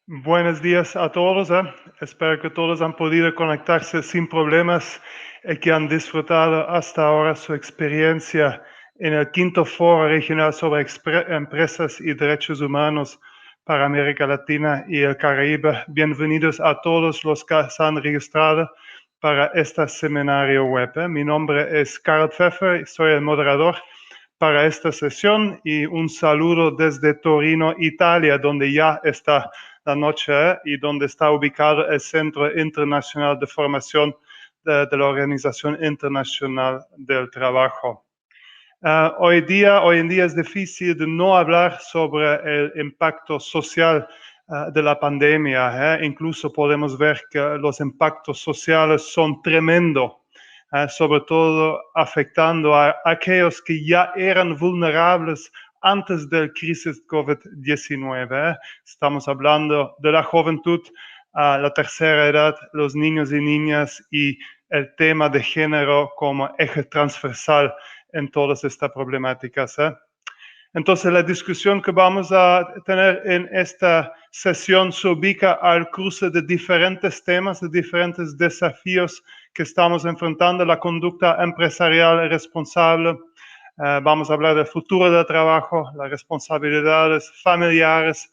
Buenos días a todos. Espero que todos han podido conectarse sin problemas y que han disfrutado hasta ahora su experiencia en el quinto foro regional sobre empresas y derechos humanos para América Latina y el Caribe. Bienvenidos a todos los que se han registrado para este seminario web. Mi nombre es Karl Pfeffer y soy el moderador para esta sesión y un saludo desde Torino, Italia, donde ya está la noche y donde está ubicado el Centro Internacional de Formación de la Organización Internacional del Trabajo. Hoy en día es difícil de no hablar sobre el impacto social de la pandemia. Incluso podemos ver que los impactos sociales son tremendos, sobre todo afectando a aquellos que ya eran vulnerables antes de la crisis COVID-19. Estamos hablando de la juventud, la tercera edad, los niños y niñas y el tema de género como eje transversal en todas estas problemáticas. Entonces, la discusión que vamos a tener en esta sesión se ubica al cruce de diferentes temas, de diferentes desafíos que estamos enfrentando, la conducta empresarial responsable. Vamos a hablar del futuro del trabajo, las responsabilidades familiares,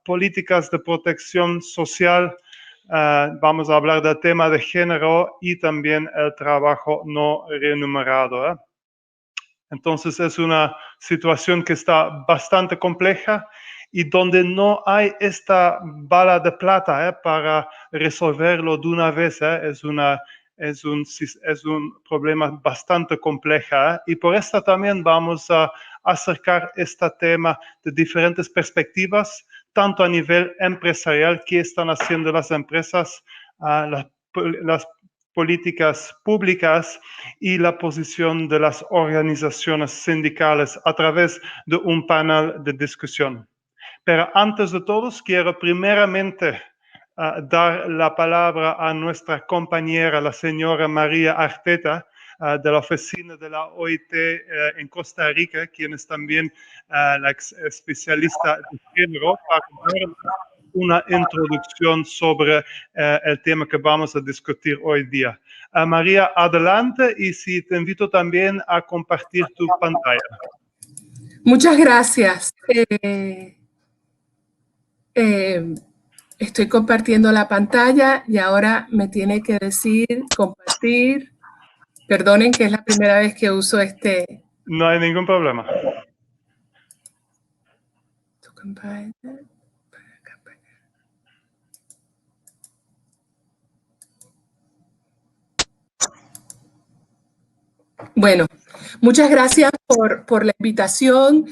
políticas de protección social. Vamos a hablar del tema de género y también el trabajo no remunerado. Entonces es una situación que está bastante compleja y donde no hay esta bala de plata para resolverlo de una vez. Es un problema bastante complejo y por eso también vamos a acercar este tema de diferentes perspectivas, tanto a nivel empresarial, qué están haciendo las empresas, las políticas públicas y la posición de las organizaciones sindicales a través de un panel de discusión. Pero antes de todo, quiero primeramente dar la palabra a nuestra compañera, la señora María Arteta, de la oficina de la OIT en Costa Rica, quien es también la especialista de género, para dar una introducción sobre el tema que vamos a discutir hoy día. María, adelante y si te invito también a compartir tu pantalla. Muchas gracias. Estoy compartiendo la pantalla y ahora me tiene que decir compartir. Perdonen que es la primera vez que uso este. No hay ningún problema. Bueno, muchas gracias por la invitación.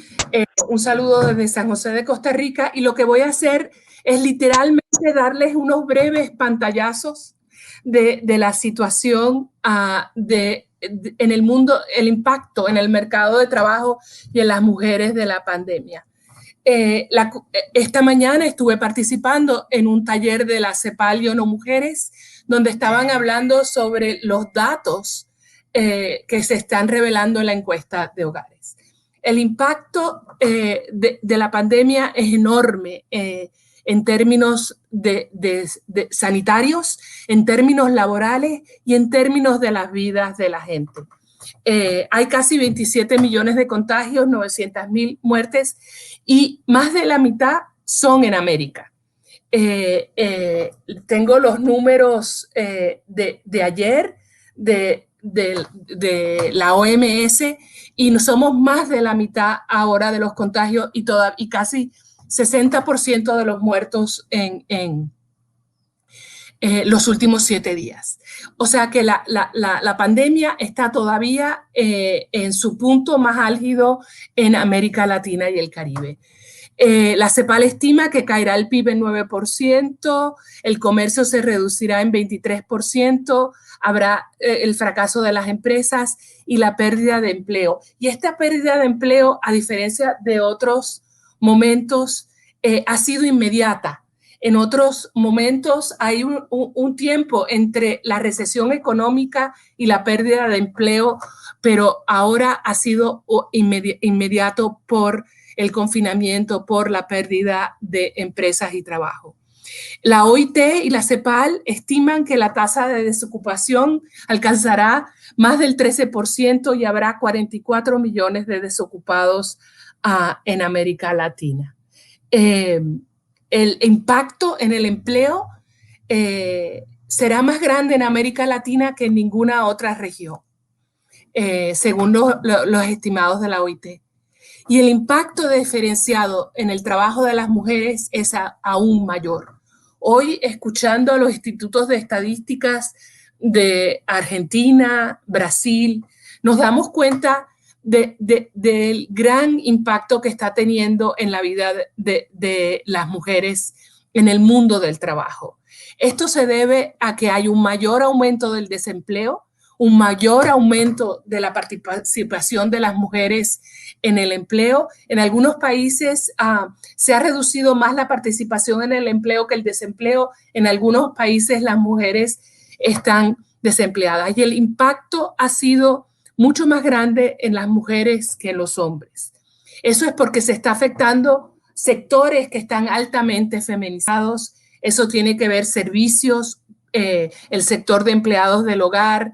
Un saludo desde San José de Costa Rica y lo que voy a hacer es literalmente darles unos breves pantallazos de la situación en el mundo, el impacto en el mercado de trabajo y en las mujeres de la pandemia. Esta mañana estuve participando en un taller de la CEPAL y ONU Mujeres, donde estaban hablando sobre los datos que se están revelando en la encuesta de hogares. El impacto de la pandemia es enorme en términos de sanitarios, en términos laborales y en términos de las vidas de la gente. Hay casi 27 millones de contagios, 900,000 muertes y más de la mitad son en América. Tengo los números de ayer de la OMS y somos más de la mitad ahora de los contagios y casi 60% de los muertos en los últimos 7 días. O sea que la pandemia está todavía en su punto más álgido en América Latina y el Caribe. La CEPAL estima que caerá el PIB en 9%, el comercio se reducirá en 23%, habrá el fracaso de las empresas y la pérdida de empleo. Y esta pérdida de empleo, a diferencia de otros momentos, ha sido inmediata. En otros momentos hay un tiempo entre la recesión económica y la pérdida de empleo, pero ahora ha sido inmediato por el confinamiento, por la pérdida de empresas y trabajo. La OIT y la CEPAL estiman que la tasa de desocupación alcanzará más del 13% y habrá 44 millones de desocupados en América Latina. El impacto en el empleo será más grande en América Latina que en ninguna otra región, según los estimados de la OIT. Y el impacto diferenciado en el trabajo de las mujeres es aún mayor. Hoy, escuchando a los institutos de estadísticas de Argentina, Brasil, nos damos cuenta del gran impacto que está teniendo en la vida de las mujeres en el mundo del trabajo. Esto se debe a que hay un mayor aumento del desempleo, un mayor aumento de la participación de las mujeres en el empleo. En algunos países se ha reducido más la participación en el empleo que el desempleo. En algunos países las mujeres están desempleadas y el impacto ha sido mucho más grande en las mujeres que en los hombres. Eso es porque se está afectando sectores que están altamente feminizados. Eso tiene que ver servicios, el sector de empleados del hogar,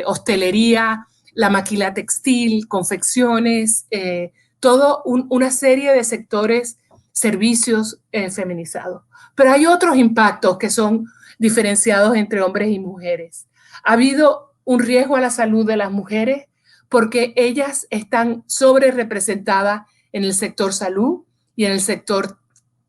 hostelería, la maquila textil, confecciones, toda una serie de sectores, servicios feminizados. Pero hay otros impactos que son diferenciados entre hombres y mujeres. Ha habido un riesgo a la salud de las mujeres porque ellas están sobre representadas en el sector salud y en el sector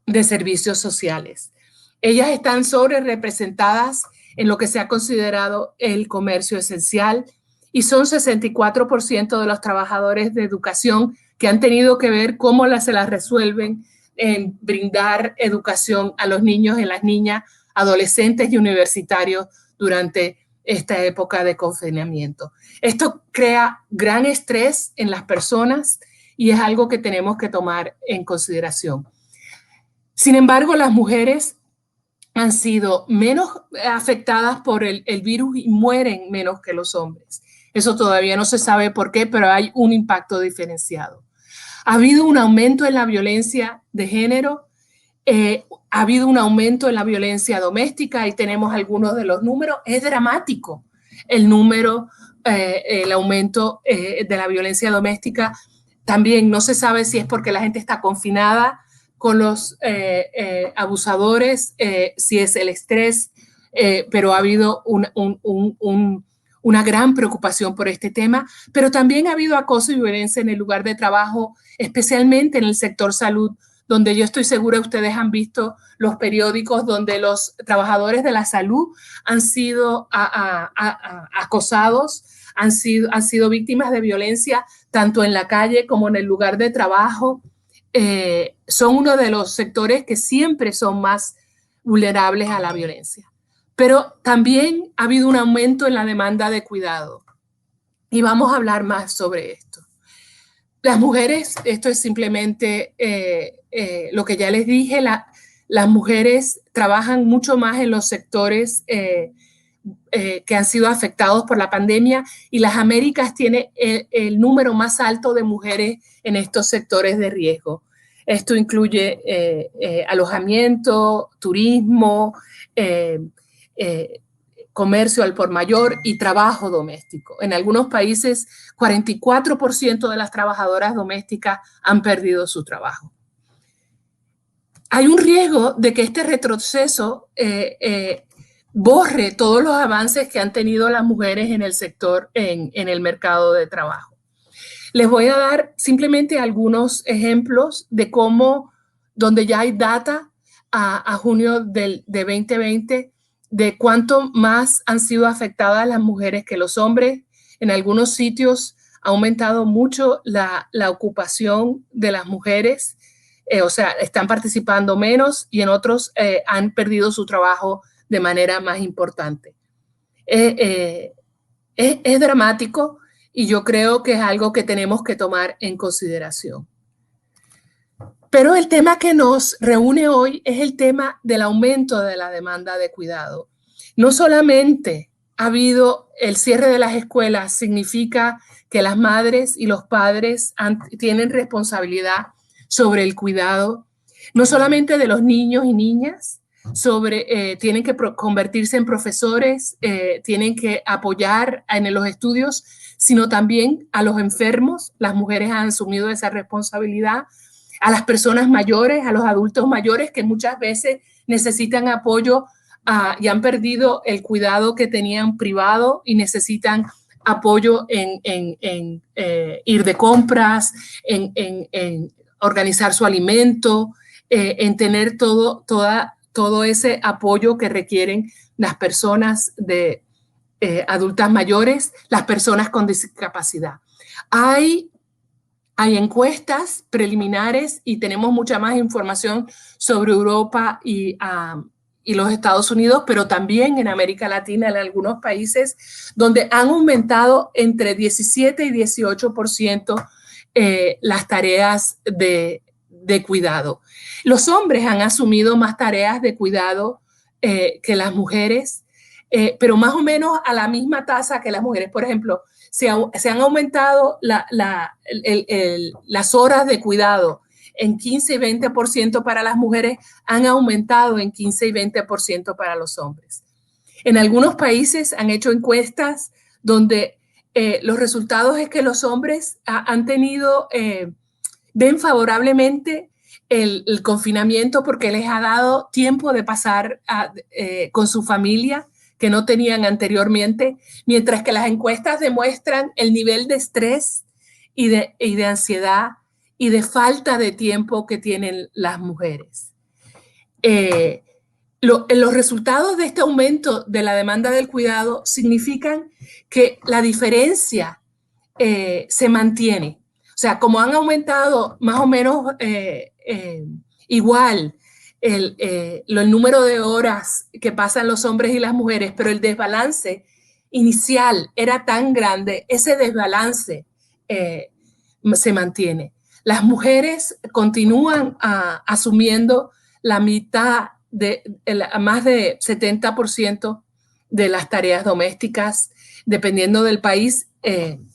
de servicios sociales. Ellas están sobre representadas en lo que se ha considerado el comercio esencial y son 64% de los trabajadores de educación que han tenido que ver cómo se las resuelven en brindar educación a los niños y las niñas, adolescentes y universitarios durante esta época de confinamiento. Esto crea gran estrés en las personas y es algo que tenemos que tomar en consideración. Sin embargo, las mujeres han sido menos afectadas por el virus y mueren menos que los hombres. Eso todavía no se sabe por qué, pero hay un impacto diferenciado. Ha habido un aumento en la violencia de género, ha habido un aumento en la violencia doméstica, ahí tenemos algunos de los números. Es dramático el número, el aumento de la violencia doméstica. También no se sabe si es porque la gente está confinada con los abusadores, si es el estrés, pero ha habido una gran preocupación por este tema, pero también ha habido acoso y violencia en el lugar de trabajo, especialmente en el sector salud, donde yo estoy segura ustedes han visto los periódicos donde los trabajadores de la salud han sido acosados, han sido víctimas de violencia tanto en la calle como en el lugar de trabajo. Son uno de los sectores que siempre son más vulnerables a la violencia. Pero también ha habido un aumento en la demanda de cuidado. Y vamos a hablar más sobre esto. Las mujeres, esto es simplemente lo que ya les dije, las mujeres trabajan mucho más en los sectores que han sido afectados por la pandemia y las Américas tiene el número más alto de mujeres en estos sectores de riesgo. Esto incluye alojamiento, turismo, comercio al por mayor y trabajo doméstico. En algunos países, 44% de las trabajadoras domésticas han perdido su trabajo. Hay un riesgo de que este retroceso borre todos los avances que han tenido las mujeres en el sector, en el mercado de trabajo. Les voy a dar simplemente algunos ejemplos de cómo, donde ya hay data a junio de 2020, de cuánto más han sido afectadas las mujeres que los hombres. En algunos sitios ha aumentado mucho la ocupación de las mujeres, o sea, están participando menos y en otros han perdido su trabajo de manera más importante. Es dramático y yo creo que es algo que tenemos que tomar en consideración. Pero el tema que nos reúne hoy es el tema del aumento de la demanda de cuidado. No solamente ha habido el cierre de las escuelas, significa que las madres y los padres tienen responsabilidad sobre el cuidado, no solamente de los niños y niñas, tienen que convertirse en profesores, tienen que apoyar en los estudios, sino también a los enfermos. Las mujeres han asumido esa responsabilidad, a las personas mayores, a los adultos mayores que muchas veces necesitan apoyo y han perdido el cuidado que tenían privado y necesitan apoyo en ir de compras, en organizar su alimento, en tener todo ese apoyo que requieren las personas adultas mayores, las personas con discapacidad. Hay encuestas preliminares y tenemos mucha más información sobre Europa y los Estados Unidos, pero también en América Latina, en algunos países donde han aumentado entre 17 y 18% las tareas de cuidado. Los hombres han asumido más tareas de cuidado que las mujeres, pero más o menos a la misma tasa que las mujeres. Por ejemplo, se han aumentado las horas de cuidado en 15 y 20% para las mujeres, han aumentado en 15 y 20% para los hombres. En algunos países han hecho encuestas donde los resultados es que los hombres ven favorablemente el confinamiento porque les ha dado tiempo de pasar con su familia que no tenían anteriormente, mientras que las encuestas demuestran el nivel de estrés y de ansiedad y de falta de tiempo que tienen las mujeres. Los resultados de este aumento de la demanda del cuidado significan que la diferencia se mantiene. O sea, como han aumentado más o menos igual el número de horas que pasan los hombres y las mujeres, pero el desbalance inicial era tan grande, ese desbalance se mantiene. Las mujeres continúan asumiendo la mitad, más de 70% de las tareas domésticas, dependiendo del país. En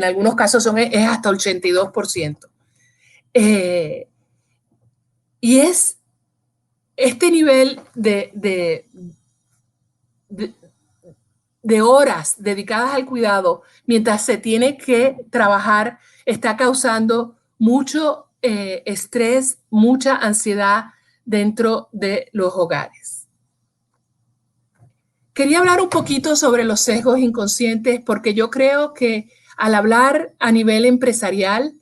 algunos casos es hasta 82%. Y es este nivel de horas dedicadas al cuidado, mientras se tiene que trabajar, está causando mucho estrés, mucha ansiedad dentro de los hogares. Quería hablar un poquito sobre los sesgos inconscientes porque yo creo que al hablar a nivel empresarial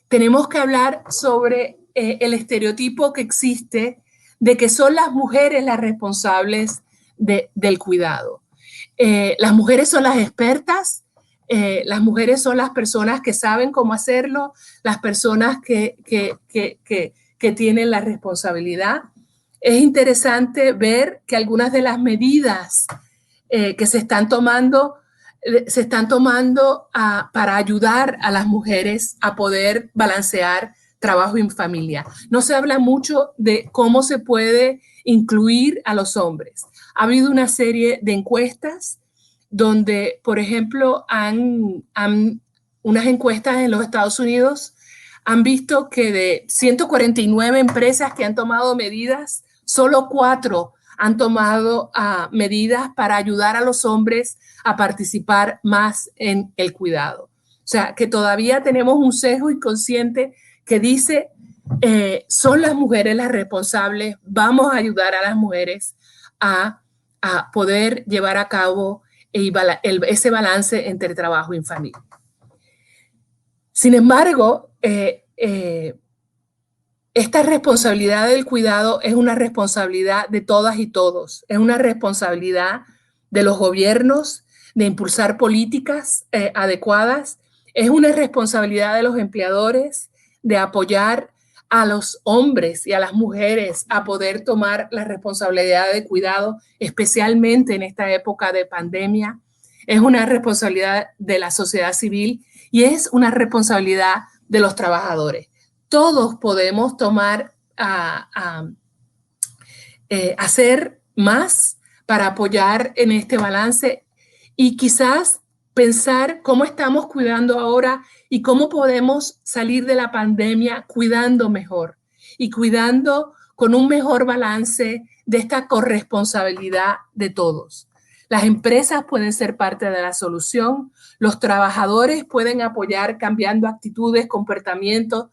tenemos que hablar sobre el estereotipo que existe de que son las mujeres las responsables del cuidado. Las mujeres son las expertas, las mujeres son las personas que saben cómo hacerlo, las personas que tienen la responsabilidad. Es interesante ver que algunas de las medidas que se están tomando para ayudar a las mujeres a poder balancear trabajo y familia. No se habla mucho de cómo se puede incluir a los hombres. Ha habido una serie de encuestas donde, por ejemplo, unas encuestas en los Estados Unidos han visto que de 149 empresas que han tomado medidas, solo 4 han tomado medidas para ayudar a los hombres a participar más en el cuidado. O sea, que todavía tenemos un sesgo inconsciente que dice, son las mujeres las responsables, vamos a ayudar a las mujeres a poder llevar a cabo ese balance entre trabajo y familia. Sin embargo, esta responsabilidad del cuidado es una responsabilidad de todas y todos. Es una responsabilidad de los gobiernos de impulsar políticas adecuadas. Es una responsabilidad de los empleadores de apoyar a los hombres y a las mujeres a poder tomar la responsabilidad de cuidado, especialmente en esta época de pandemia. Es una responsabilidad de la sociedad civil y es una responsabilidad de los trabajadores. Todos podemos hacer más para apoyar en este balance y quizás pensar cómo estamos cuidando ahora y cómo podemos salir de la pandemia cuidando mejor. y cuidando con un mejor balance de esta corresponsabilidad de todos. Las empresas pueden ser parte de la solución, los trabajadores pueden apoyar cambiando actitudes, comportamientos,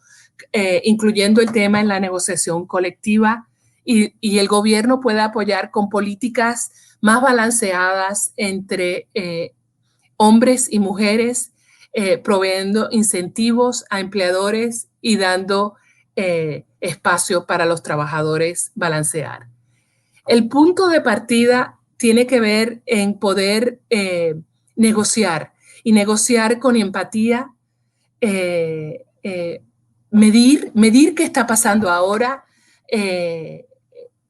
incluyendo el tema en la negociación colectiva, y el gobierno puede apoyar con políticas más balanceadas entre hombres y mujeres, proveyendo incentivos a empleadores y dando espacio para los trabajadores balancear. El punto de partida tiene que ver en poder negociar y negociar con empatía, medir qué está pasando ahora.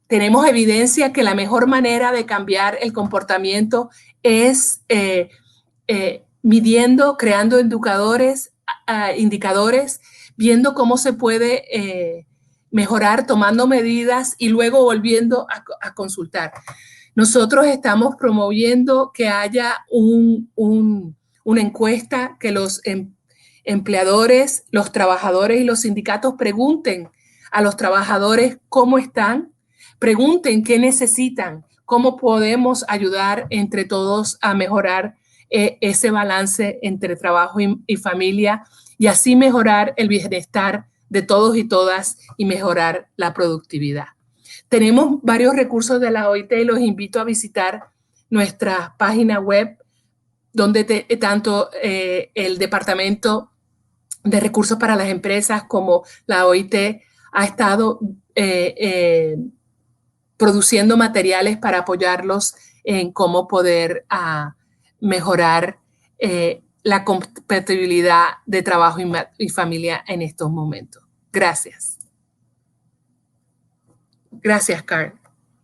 Tenemos evidencia que la mejor manera de cambiar el comportamiento es midiendo, creando indicadores, viendo cómo se puede mejorar, tomando medidas y luego volviendo a consultar. Nosotros estamos promoviendo que haya una encuesta, que los empleadores, los trabajadores y los sindicatos pregunten a los trabajadores cómo están, pregunten qué necesitan, cómo podemos ayudar entre todos a mejorar ese balance entre trabajo y familia, y así mejorar el bienestar de todos y todas y mejorar la productividad. Tenemos varios recursos de la OIT y los invito a visitar nuestra página web, donde tanto el Departamento de Recursos para las Empresas como la OIT ha estado produciendo materiales para apoyarlos en cómo poder mejorar la compatibilidad de trabajo y familia en estos momentos. Gracias. Gracias, Carl.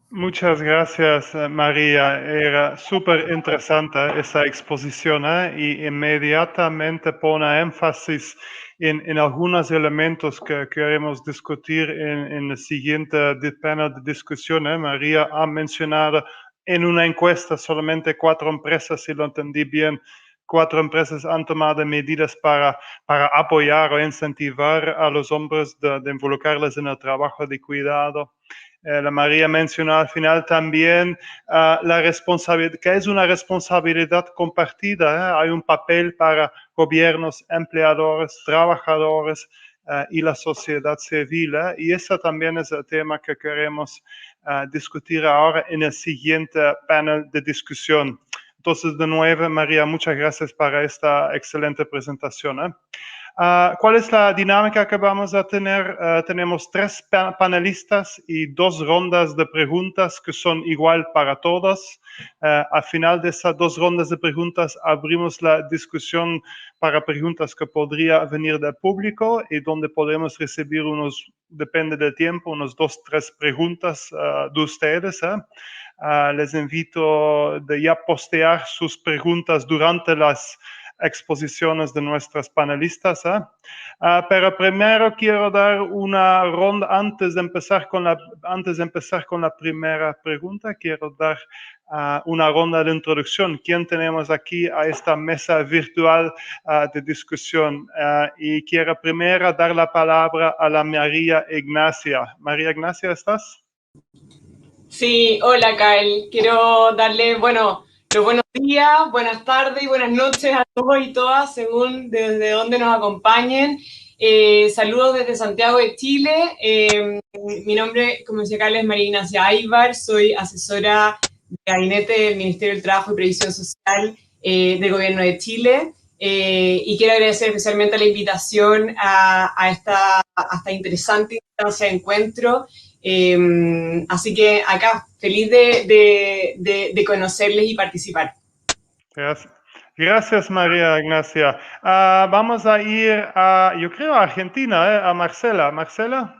Muchas gracias, María. Era súper interesante esa exposición y inmediatamente pone énfasis en algunos elementos que queremos discutir en el siguiente panel de discusión. María ha mencionado en una encuesta solamente 4 empresas, si lo entendí bien. 4 empresas han tomado medidas para apoyar o incentivar a los hombres de involucrarles en el trabajo de cuidado. La María mencionó al final también la responsabilidad, que es una responsabilidad compartida. Hay un papel para gobiernos, empleadores, trabajadores y la sociedad civil. Y ese también es el tema que queremos discutir ahora en el siguiente panel de discusión. Entonces, de nuevo, María, muchas gracias para esta excelente presentación. ¿Cuál es la dinámica que vamos a tener? Tenemos 3 panelistas y 2 rondas de preguntas que son igual para todos. Al final de esas 2 rondas de preguntas abrimos la discusión para preguntas que podría venir del público y donde podemos recibir depende del tiempo, unos 2-3 preguntas de ustedes. Les invito de ya postear sus preguntas durante las exposiciones de nuestras panelistas. Pero primero quiero dar una ronda antes de empezar con la primera pregunta. Quiero dar una ronda de introducción. ¿Quién tenemos aquí a esta mesa virtual de discusión? Y quiero primero dar la palabra a la María Ignacia. María Ignacia, ¿estás? Sí, hola Kyle. Quiero darle, los buenos días, buenas tardes y buenas noches a todos y todas, según desde dónde nos acompañen. Saludos desde Santiago de Chile. Mi nombre, como decía Kyle, es María Ignacia Aybar. Soy asesora de gabinete del Ministerio del Trabajo y Previsión Social del Gobierno de Chile. Y quiero agradecer especialmente la invitación a esta interesante instancia de encuentro. Así que acá, feliz de conocerles y participar. Gracias, María Ignacia. Vamos a ir yo creo, a Argentina, a Marcela. Marcela.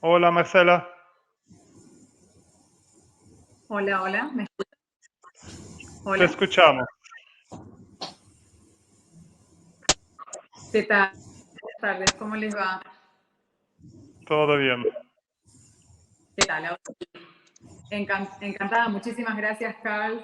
Hola, Marcela. Hola, ¿me escuchan? Hola. Te escuchamos. ¿Qué tal? Buenas tardes, ¿cómo les va? Todo bien. ¿Qué tal? Encantada, muchísimas gracias, Carl,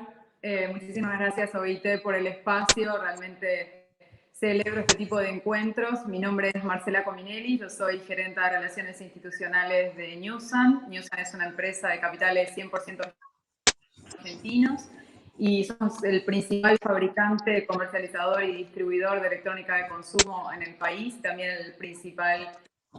Muchísimas gracias, OIT, por el espacio. Realmente celebro este tipo de encuentros. Mi nombre es Marcela Cominelli, yo soy gerenta de Relaciones Institucionales de Newsan. Newsan es una empresa de capitales 100% argentinos y somos el principal fabricante, comercializador y distribuidor de electrónica de consumo en el país, también el principal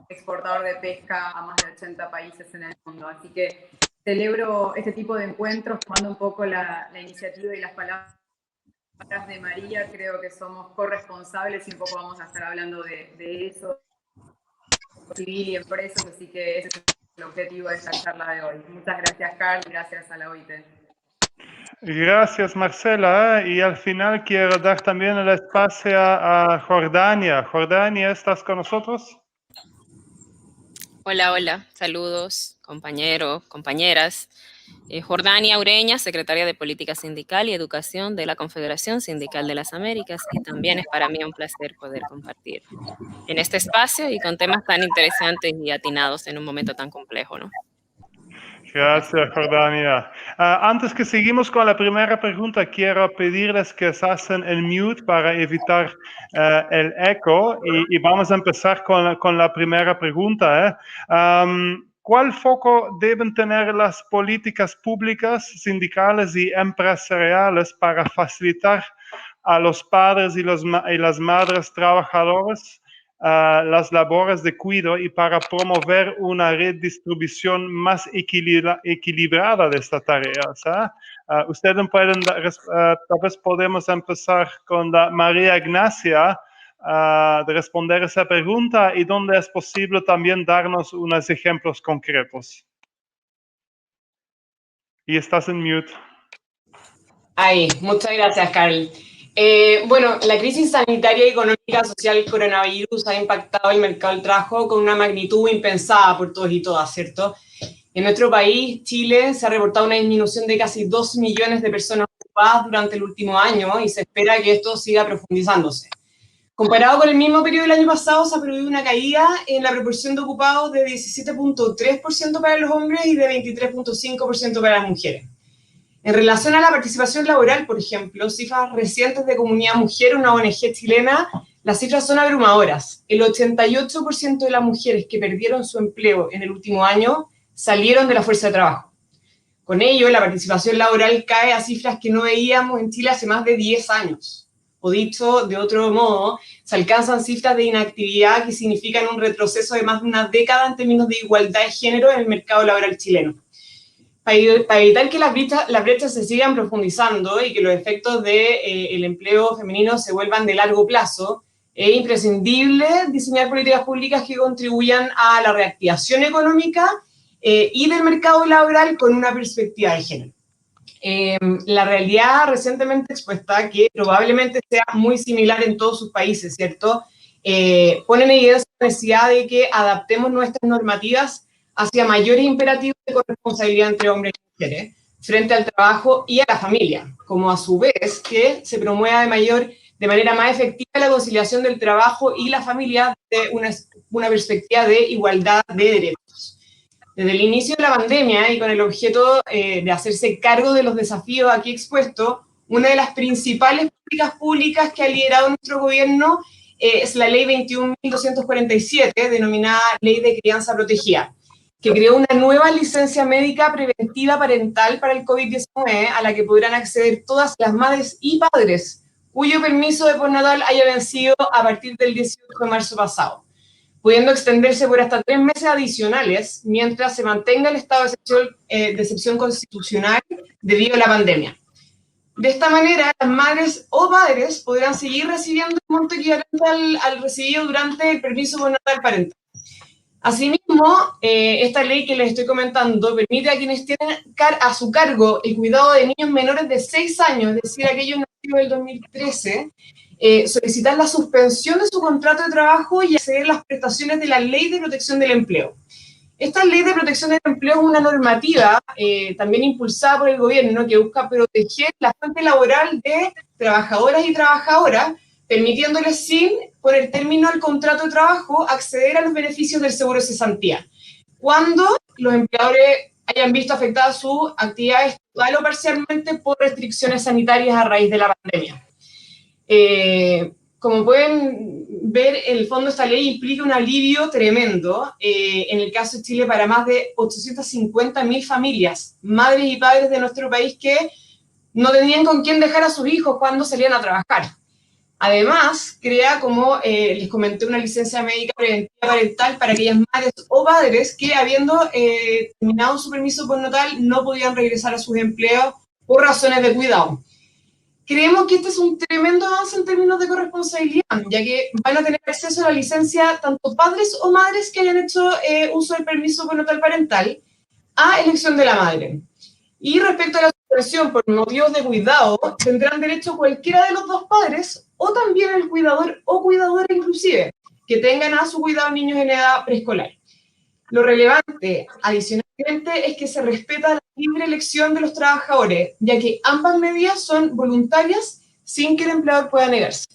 exportador de pesca a más de 80 países en el mundo. Así que celebro este tipo de encuentros tomando un poco la iniciativa y las palabras de María. Creo que somos corresponsables y un poco vamos a estar hablando de eso, civil y empresas, así que ese es el objetivo de esta charla de hoy. Muchas gracias, Carl, gracias a la OIT. Gracias, Marcela. Y al final quiero dar también el espacio a Jordania. Jordania, ¿estás con nosotros? Hola, hola. Saludos, compañeros, compañeras. Jordania Ureña, secretaria de Política Sindical y Educación de la Confederación Sindical de las Américas. Y también es para mí un placer poder compartir en este espacio y con temas tan interesantes y atinados en un momento tan complejo, ¿no? Gracias, Jordania. Antes que seguimos con la primera pregunta, quiero pedirles que se hacen el mute para evitar el eco y vamos a empezar con la primera pregunta. ¿Cuál foco deben tener las políticas públicas, sindicales y empresariales para facilitar a los padres y las madres trabajadoras las labores de cuidado y para promover una redistribución más equilibrada de estas tareas? Ustedes pueden, tal vez podemos empezar con la María Ignacia de responder esa pregunta y donde es posible también darnos unos ejemplos concretos. Y estás en mute. Ahí, muchas gracias, Carl. Bueno, la crisis sanitaria, económica, social del coronavirus ha impactado el mercado del trabajo con una magnitud impensada por todos y todas, ¿cierto? En nuestro país, Chile, se ha reportado una disminución de casi 2 millones de personas ocupadas durante el último año y se espera que esto siga profundizándose. Comparado con el mismo periodo del año pasado, se ha producido una caída en la proporción de ocupados de 17.3% para los hombres y de 23.5% para las mujeres. En relación a la participación laboral, por ejemplo, cifras recientes de Comunidad Mujer, una ONG chilena, las cifras son abrumadoras. El 88% de las mujeres que perdieron su empleo en el último año salieron de la fuerza de trabajo. Con ello, la participación laboral cae a cifras que no veíamos en Chile hace más de 10 años. O dicho de otro modo, se alcanzan cifras de inactividad que significan un retroceso de más de una década en términos de igualdad de género en el mercado laboral chileno. Para evitar que las brechas se sigan profundizando y que los efectos del empleo femenino se vuelvan de largo plazo, es imprescindible diseñar políticas públicas que contribuyan a la reactivación económica y del mercado laboral con una perspectiva de género. La realidad recientemente expuesta, que probablemente sea muy similar en todos sus países, ¿cierto? Pone en evidencia la necesidad de que adaptemos nuestras normativas hacia mayores imperativos de corresponsabilidad entre hombres y mujeres frente al trabajo y a la familia, como a su vez que se promueva de manera más efectiva la conciliación del trabajo y la familia de una perspectiva de igualdad de derechos. Desde el inicio de la pandemia y con el objeto de hacerse cargo de los desafíos aquí expuestos, una de las principales políticas públicas que ha liderado nuestro gobierno es la Ley 21.247, denominada Ley de Crianza Protegida, que creó una nueva licencia médica preventiva parental para el COVID-19 a la que podrán acceder todas las madres y padres cuyo permiso de postnatal haya vencido a partir del 18 de marzo pasado, pudiendo extenderse por hasta 3 meses adicionales mientras se mantenga el estado de excepción constitucional debido a la pandemia. De esta manera, las madres o padres podrán seguir recibiendo el monto equivalente al recibido durante el permiso postnatal parental. Asimismo, esta ley que les estoy comentando permite a quienes tienen a su cargo el cuidado de niños menores de 6 años, es decir, aquellos nacidos del 2013, solicitar la suspensión de su contrato de trabajo y acceder a las prestaciones de la Ley de Protección del Empleo. Esta Ley de Protección del Empleo es una normativa también impulsada por el gobierno que busca proteger la fuente laboral de trabajadoras y trabajadoras, permitiéndoles sin poner término al contrato de trabajo acceder a los beneficios del seguro de cesantía, cuando los empleadores hayan visto afectadas sus actividades total o parcialmente por restricciones sanitarias a raíz de la pandemia. Como pueden ver, en el fondo esta ley implica un alivio tremendo, en el caso de Chile, para más de 850.000 familias, madres y padres de nuestro país que no tenían con quién dejar a sus hijos cuando salían a trabajar. Además, crea, como les comenté, una licencia médica preventiva parental para aquellas madres o padres que, habiendo terminado su permiso postnatal, no podían regresar a sus empleos por razones de cuidado. Creemos que este es un tremendo avance en términos de corresponsabilidad, ya que van a tener acceso a la licencia tanto padres o madres que hayan hecho uso del permiso postnatal parental a elección de la madre. Y respecto a la supresión por motivos de cuidado, tendrán derecho cualquiera de los dos padres o también el cuidador o cuidadora inclusive, que tengan a su cuidado niños en edad preescolar. Lo relevante, adicionalmente, es que se respeta la libre elección de los trabajadores, ya que ambas medidas son voluntarias sin que el empleador pueda negarse.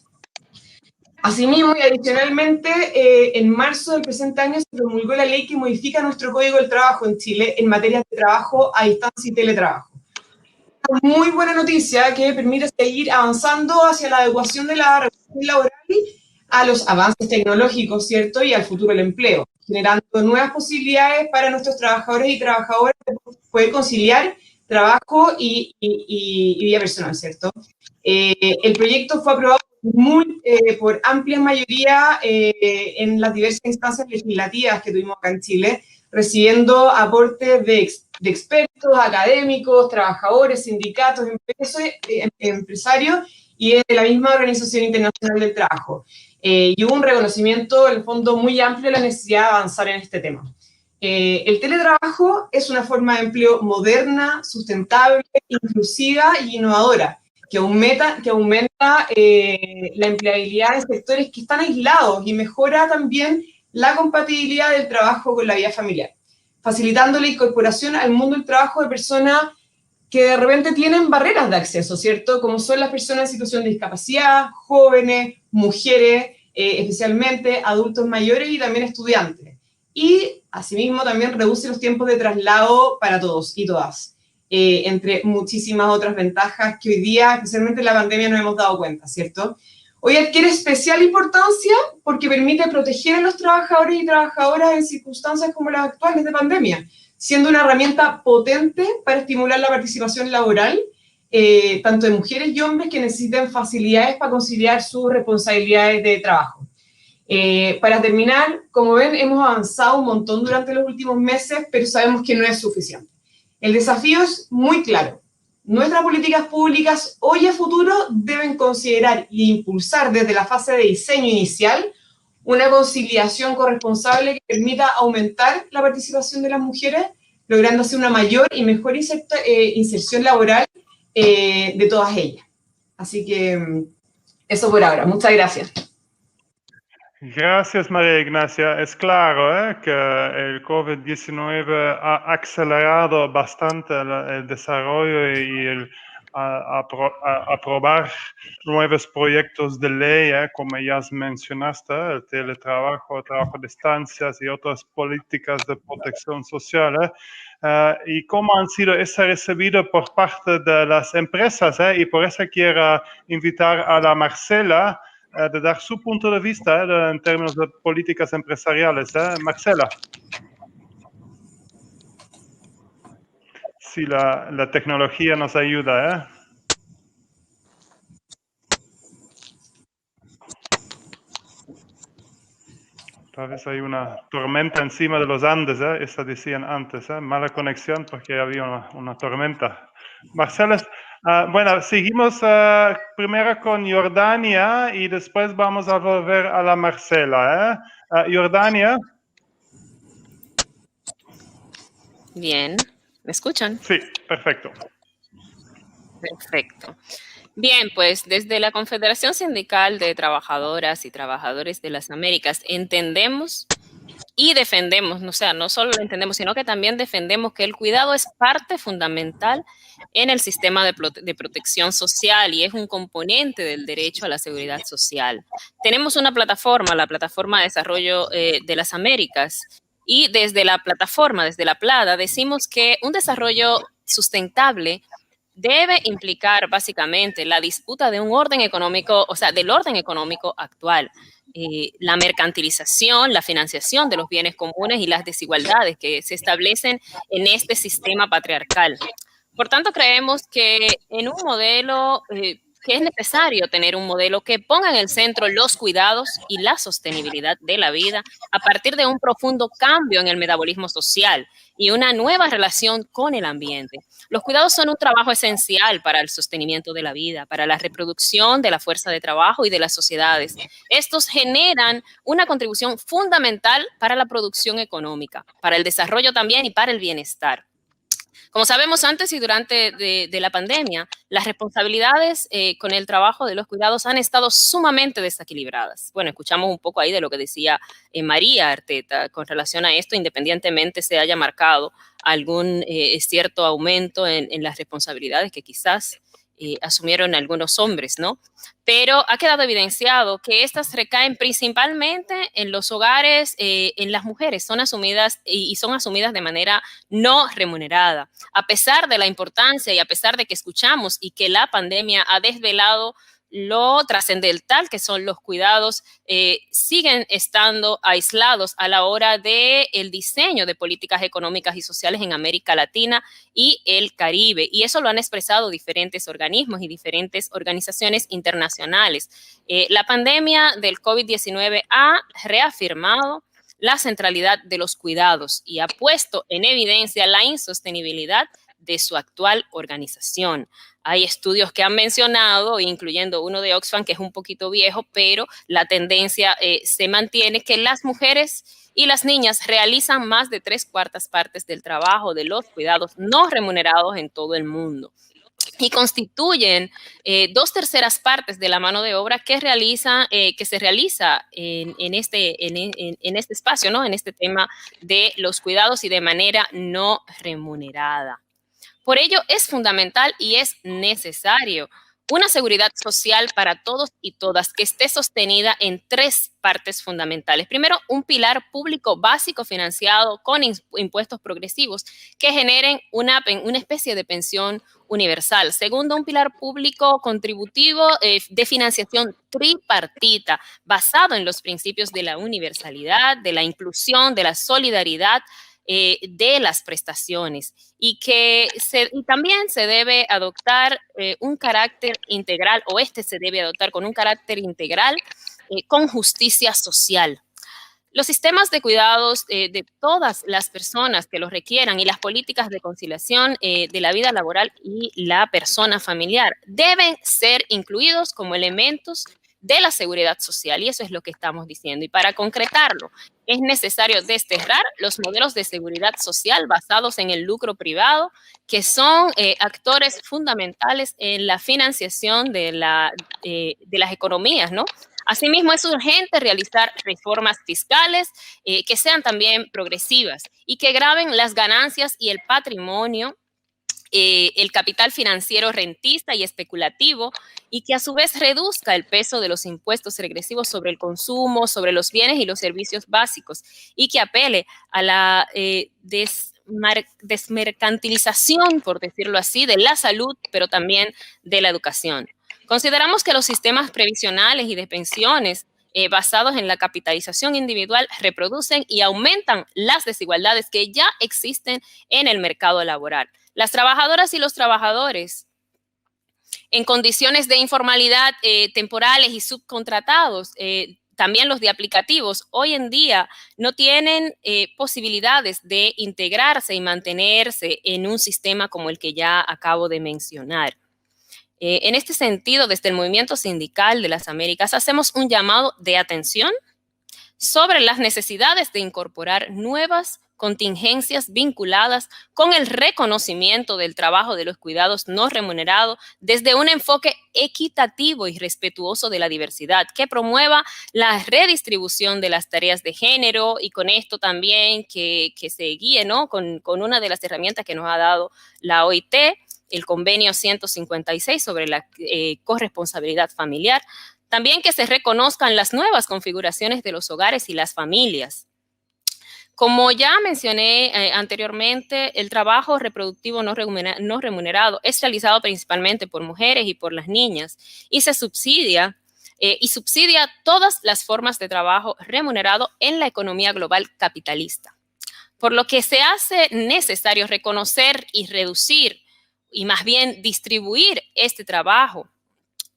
Asimismo, y adicionalmente, en marzo del presente año se promulgó la ley que modifica nuestro Código del Trabajo en Chile en materia de trabajo a distancia y teletrabajo. Una muy buena noticia que permite seguir avanzando hacia la adecuación de la regulación laboral a los avances tecnológicos, ¿cierto? Y al futuro del empleo, generando nuevas posibilidades para nuestros trabajadores y trabajadoras de poder conciliar trabajo y vida personal, ¿cierto? El proyecto fue aprobado por amplia mayoría en las diversas instancias legislativas que tuvimos acá en Chile, recibiendo aportes de expertos, académicos, trabajadores, sindicatos, empresarios y de la misma Organización Internacional del Trabajo. Y hubo un reconocimiento, en el fondo, muy amplio de la necesidad de avanzar en este tema. El teletrabajo es una forma de empleo moderna, sustentable, inclusiva y innovadora, que aumenta la empleabilidad en sectores que están aislados y mejora también la compatibilidad del trabajo con la vida familiar, facilitando la incorporación al mundo del trabajo de personas que de repente tienen barreras de acceso, ¿cierto? Como son las personas en situación de discapacidad, jóvenes, mujeres, especialmente adultos mayores y también estudiantes. Y, asimismo, también reduce los tiempos de traslado para todos y todas, entre muchísimas otras ventajas que hoy día, especialmente en la pandemia, nos hemos dado cuenta, ¿cierto? Hoy adquiere especial importancia porque permite proteger a los trabajadores y trabajadoras en circunstancias como las actuales de pandemia, siendo una herramienta potente para estimular la participación laboral, tanto de mujeres y hombres que necesiten facilidades para conciliar sus responsabilidades de trabajo. Para terminar, como ven, hemos avanzado un montón durante los últimos meses, pero sabemos que no es suficiente. El desafío es muy claro. Nuestras políticas públicas hoy y a futuro deben considerar e impulsar desde la fase de diseño inicial una conciliación corresponsable que permita aumentar la participación de las mujeres, logrando así una mayor y mejor inserción laboral de todas ellas. Así que eso por ahora. Muchas gracias. Gracias, María Ignacia. Es claro que el COVID-19 ha acelerado bastante el desarrollo y el aprobar nuevos proyectos de ley, como ya mencionaste, el teletrabajo, el trabajo a distancias y otras políticas de protección social. Y cómo han sido recibidos por parte de las empresas. Y por eso quiero invitar a la Marcela de dar su punto de vista en términos de políticas empresariales. Marcela. Si la tecnología nos ayuda. Tal vez hay una tormenta encima de los Andes, eso decían antes, mala conexión porque había una tormenta. Marcela, bueno, seguimos primero con Jordania y después vamos a volver a la Marcela. Jordania. Bien, ¿me escuchan? Sí, perfecto. Perfecto. Bien, pues desde la Confederación Sindical de Trabajadoras y Trabajadores de las Américas entendemos y defendemos, o sea, no solo lo entendemos, sino que también defendemos que el cuidado es parte fundamental en el sistema de protección social y es un componente del derecho a la seguridad social. Tenemos una plataforma, la Plataforma de Desarrollo de las Américas, y desde la plataforma, desde la PLADA, decimos que un desarrollo sustentable debe implicar básicamente la disputa de un orden económico, o sea, del orden económico actual. La mercantilización, la financiación de los bienes comunes y las desigualdades que se establecen en este sistema patriarcal. Por tanto, creemos que en un modelo, que es necesario tener un modelo que ponga en el centro los cuidados y la sostenibilidad de la vida a partir de un profundo cambio en el metabolismo social y una nueva relación con el ambiente. Los cuidados son un trabajo esencial para el sostenimiento de la vida, para la reproducción de la fuerza de trabajo y de las sociedades. Estos generan una contribución fundamental para la producción económica, para el desarrollo también y para el bienestar. Como sabemos, antes y durante de la pandemia, las responsabilidades con el trabajo de los cuidados han estado sumamente desequilibradas. Bueno, escuchamos un poco ahí de lo que decía María Arteta con relación a esto, independientemente se haya marcado algún cierto aumento en las responsabilidades que quizás asumieron algunos hombres, ¿no? Pero ha quedado evidenciado que estas recaen principalmente en los hogares, en las mujeres, son asumidas y son asumidas de manera no remunerada. A pesar de la importancia y a pesar de que escuchamos y que la pandemia ha desvelado lo trascendental que son los cuidados, siguen estando aislados a la hora del diseño de políticas económicas y sociales en América Latina y el Caribe. Y eso lo han expresado diferentes organismos y diferentes organizaciones internacionales. La pandemia del COVID-19 ha reafirmado la centralidad de los cuidados y ha puesto en evidencia la insostenibilidad de su actual organización. Hay estudios que han mencionado, incluyendo uno de Oxfam, que es un poquito viejo, pero la tendencia se mantiene que las mujeres y las niñas realizan más de 3/4 partes del trabajo de los cuidados no remunerados en todo el mundo y constituyen 2/3 partes de la mano de obra que se realiza en este espacio, ¿no? En este tema de los cuidados y de manera no remunerada. Por ello, es fundamental y es necesario una seguridad social para todos y todas que esté sostenida en 3 partes fundamentales. Primero, un pilar público básico financiado con impuestos progresivos que generen una especie de pensión universal. Segundo, un pilar público contributivo de financiación tripartita basado en los principios de la universalidad, de la inclusión, de la solidaridad, de las prestaciones y también se debe adoptar un carácter integral, o se debe adoptar con un carácter integral con justicia social. Los sistemas de cuidados de todas las personas que los requieran y las políticas de conciliación de la vida laboral y la persona familiar deben ser incluidos como elementos de la seguridad social, y eso es lo que estamos diciendo. Y para concretarlo, es necesario desterrar los modelos de seguridad social basados en el lucro privado, que son actores fundamentales en la financiación de las economías, ¿no? Asimismo, es urgente realizar reformas fiscales que sean también progresivas y que graven las ganancias y el patrimonio, el capital financiero rentista y especulativo, y que a su vez reduzca el peso de los impuestos regresivos sobre el consumo, sobre los bienes y los servicios básicos, y que apele a la desmercantilización, por decirlo así, de la salud, pero también de la educación. Consideramos que los sistemas previsionales y de pensiones basados en la capitalización individual reproducen y aumentan las desigualdades que ya existen en el mercado laboral. Las trabajadoras y los trabajadores en condiciones de informalidad temporales y subcontratados, también los de aplicativos, hoy en día no tienen posibilidades de integrarse y mantenerse en un sistema como el que ya acabo de mencionar. En este sentido, desde el Movimiento Sindical de las Américas, hacemos un llamado de atención sobre las necesidades de incorporar nuevas contingencias vinculadas con el reconocimiento del trabajo de los cuidados no remunerados desde un enfoque equitativo y respetuoso de la diversidad, que promueva la redistribución de las tareas de género, y con esto también que se guíe, ¿no? con una de las herramientas que nos ha dado la OIT, el convenio 156 sobre la corresponsabilidad familiar. También que se reconozcan las nuevas configuraciones de los hogares y las familias, Como ya mencioné anteriormente, el trabajo reproductivo no remunerado es realizado principalmente por mujeres y por las niñas y se subsidia todas las formas de trabajo remunerado en la economía global capitalista. Por lo que se hace necesario reconocer y reducir y más bien distribuir este trabajo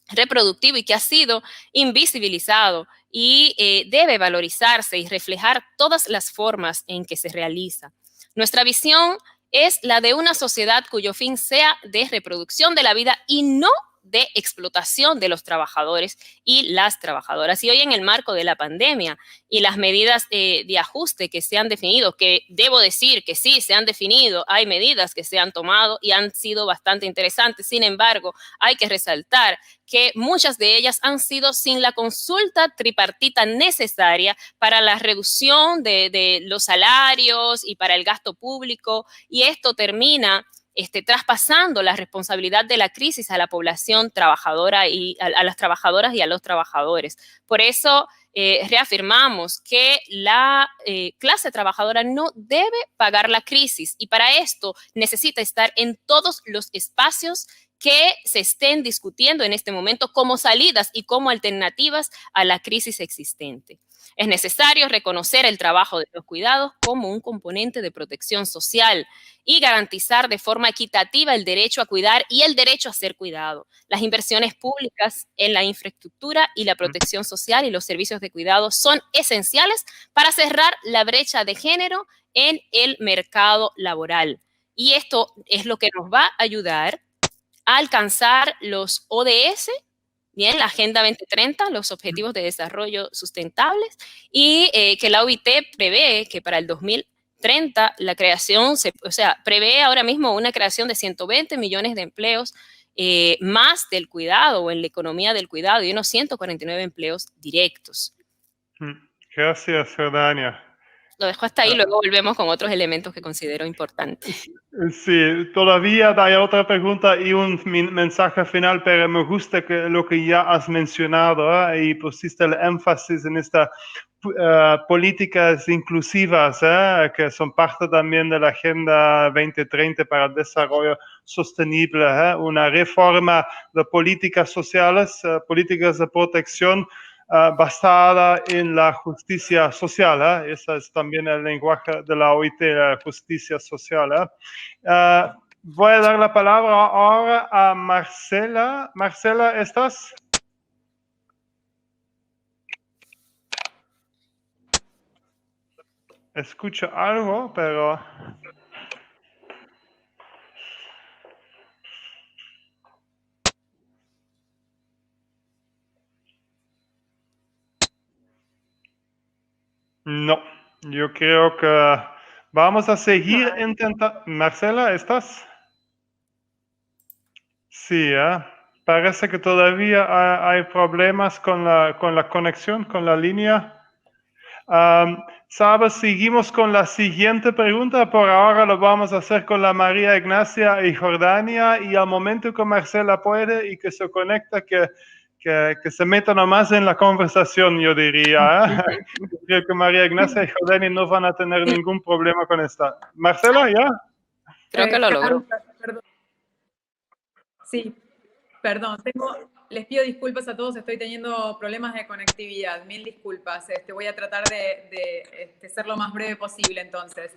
reproductivo y que ha sido invisibilizado y debe valorizarse y reflejar todas las formas en que se realiza. Nuestra visión es la de una sociedad cuyo fin sea de reproducción de la vida y no de explotación de los trabajadores y las trabajadoras. Y hoy en el marco de la pandemia y las medidas de ajuste que se han definido, que debo decir que sí se han definido, hay medidas que se han tomado y han sido bastante interesantes. Sin embargo, hay que resaltar que muchas de ellas han sido sin la consulta tripartita necesaria para la reducción de los salarios y para el gasto público, y esto termina traspasando la responsabilidad de la crisis a la población trabajadora y a las trabajadoras y a los trabajadores. Por eso reafirmamos que la clase trabajadora no debe pagar la crisis y para esto necesita estar en todos los espacios que se estén discutiendo en este momento como salidas y como alternativas a la crisis existente. Es necesario reconocer el trabajo de los cuidados como un componente de protección social y garantizar de forma equitativa el derecho a cuidar y el derecho a ser cuidado. Las inversiones públicas en la infraestructura y la protección social y los servicios de cuidado son esenciales para cerrar la brecha de género en el mercado laboral. Y esto es lo que nos va a ayudar a alcanzar los ODS, bien, la Agenda 2030, los Objetivos de Desarrollo Sustentables, y que la OIT prevé que para el 2030 la creación, prevé ahora mismo una creación de 120 millones de empleos más del cuidado o en la economía del cuidado y unos 149 empleos directos. Gracias, Jordania. Lo dejo hasta ahí, luego volvemos con otros elementos que considero importantes. Sí, todavía hay otra pregunta y un mensaje final, pero me gusta lo que ya has mencionado y pusiste el énfasis en estas políticas inclusivas que son parte también de la Agenda 2030 para el Desarrollo Sostenible, una reforma de políticas sociales, políticas de protección basada en la justicia social. Ese es también el lenguaje de la OIT, la justicia social. Voy a dar la palabra ahora a Marcela. Marcela, ¿estás? Escucho algo, pero... No, yo creo que vamos a seguir intentando. Marcela, ¿estás? Sí, parece que todavía hay problemas con la conexión, con la línea. ¿Sabes? Seguimos con la siguiente pregunta. Por ahora lo vamos a hacer con la María Ignacia y Jordania, y al momento que Marcela puede y que se conecta, que se meta nomás en la conversación, yo diría. Creo que María Ignacia y Jordania no van a tener ningún problema con esta. Marcela, ¿ya? Creo que lo logró. Perdón. Sí, perdón. Les pido disculpas a todos, estoy teniendo problemas de conectividad. Mil disculpas. Voy a tratar de ser lo más breve posible entonces.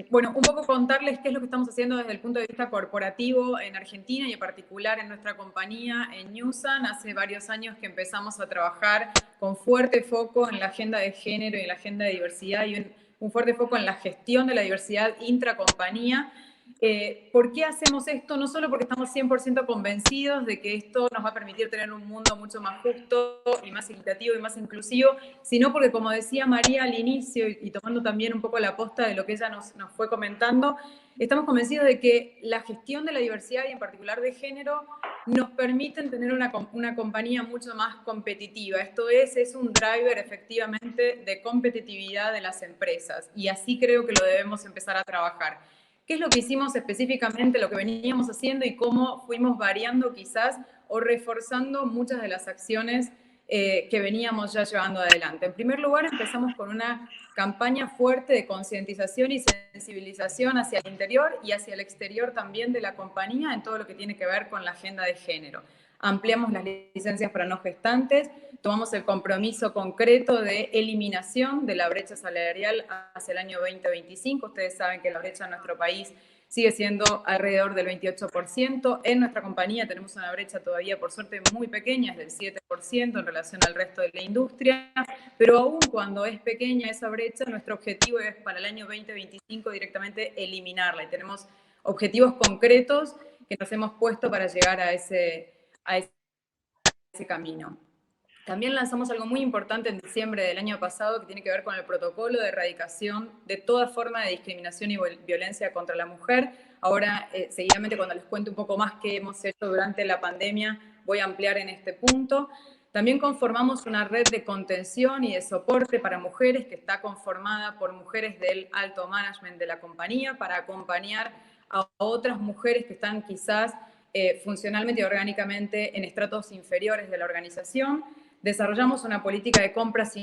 Bueno, un poco contarles qué es lo que estamos haciendo desde el punto de vista corporativo en Argentina y en particular en nuestra compañía en Newsan. Hace varios años que empezamos a trabajar con fuerte foco en la agenda de género y en la agenda de diversidad y un fuerte foco en la gestión de la diversidad intracompañía. ¿Por qué hacemos esto? No solo porque estamos 100% convencidos de que esto nos va a permitir tener un mundo mucho más justo y más equitativo y más inclusivo, sino porque, como decía María al inicio, y tomando también un poco la posta de lo que ella nos fue comentando, estamos convencidos de que la gestión de la diversidad y en particular de género nos permiten tener una compañía mucho más competitiva. Esto es un driver efectivamente de competitividad de las empresas y así creo que lo debemos empezar a trabajar. ¿Qué es lo que hicimos específicamente, lo que veníamos haciendo y cómo fuimos variando quizás o reforzando muchas de las acciones que veníamos ya llevando adelante. En primer lugar, empezamos con una campaña fuerte de concientización y sensibilización hacia el interior y hacia el exterior también de la compañía en todo lo que tiene que ver con la agenda de género. Ampliamos las licencias para no gestantes, tomamos el compromiso concreto de eliminación de la brecha salarial hacia el año 2025. Ustedes saben que la brecha en nuestro país sigue siendo alrededor del 28%. En nuestra compañía tenemos una brecha todavía, por suerte, muy pequeña, es del 7% en relación al resto de la industria, pero aún cuando es pequeña esa brecha, nuestro objetivo es para el año 2025 directamente eliminarla. Y tenemos objetivos concretos que nos hemos puesto para llegar a ese camino. También lanzamos algo muy importante en diciembre del año pasado que tiene que ver con el protocolo de erradicación de toda forma de discriminación y violencia contra la mujer. Ahora, seguidamente, cuando les cuente un poco más qué hemos hecho durante la pandemia, voy a ampliar en este punto. También conformamos una red de contención y de soporte para mujeres que está conformada por mujeres del alto management de la compañía para acompañar a otras mujeres que están quizás funcionalmente y orgánicamente en estratos inferiores de la organización. Desarrollamos una política de compras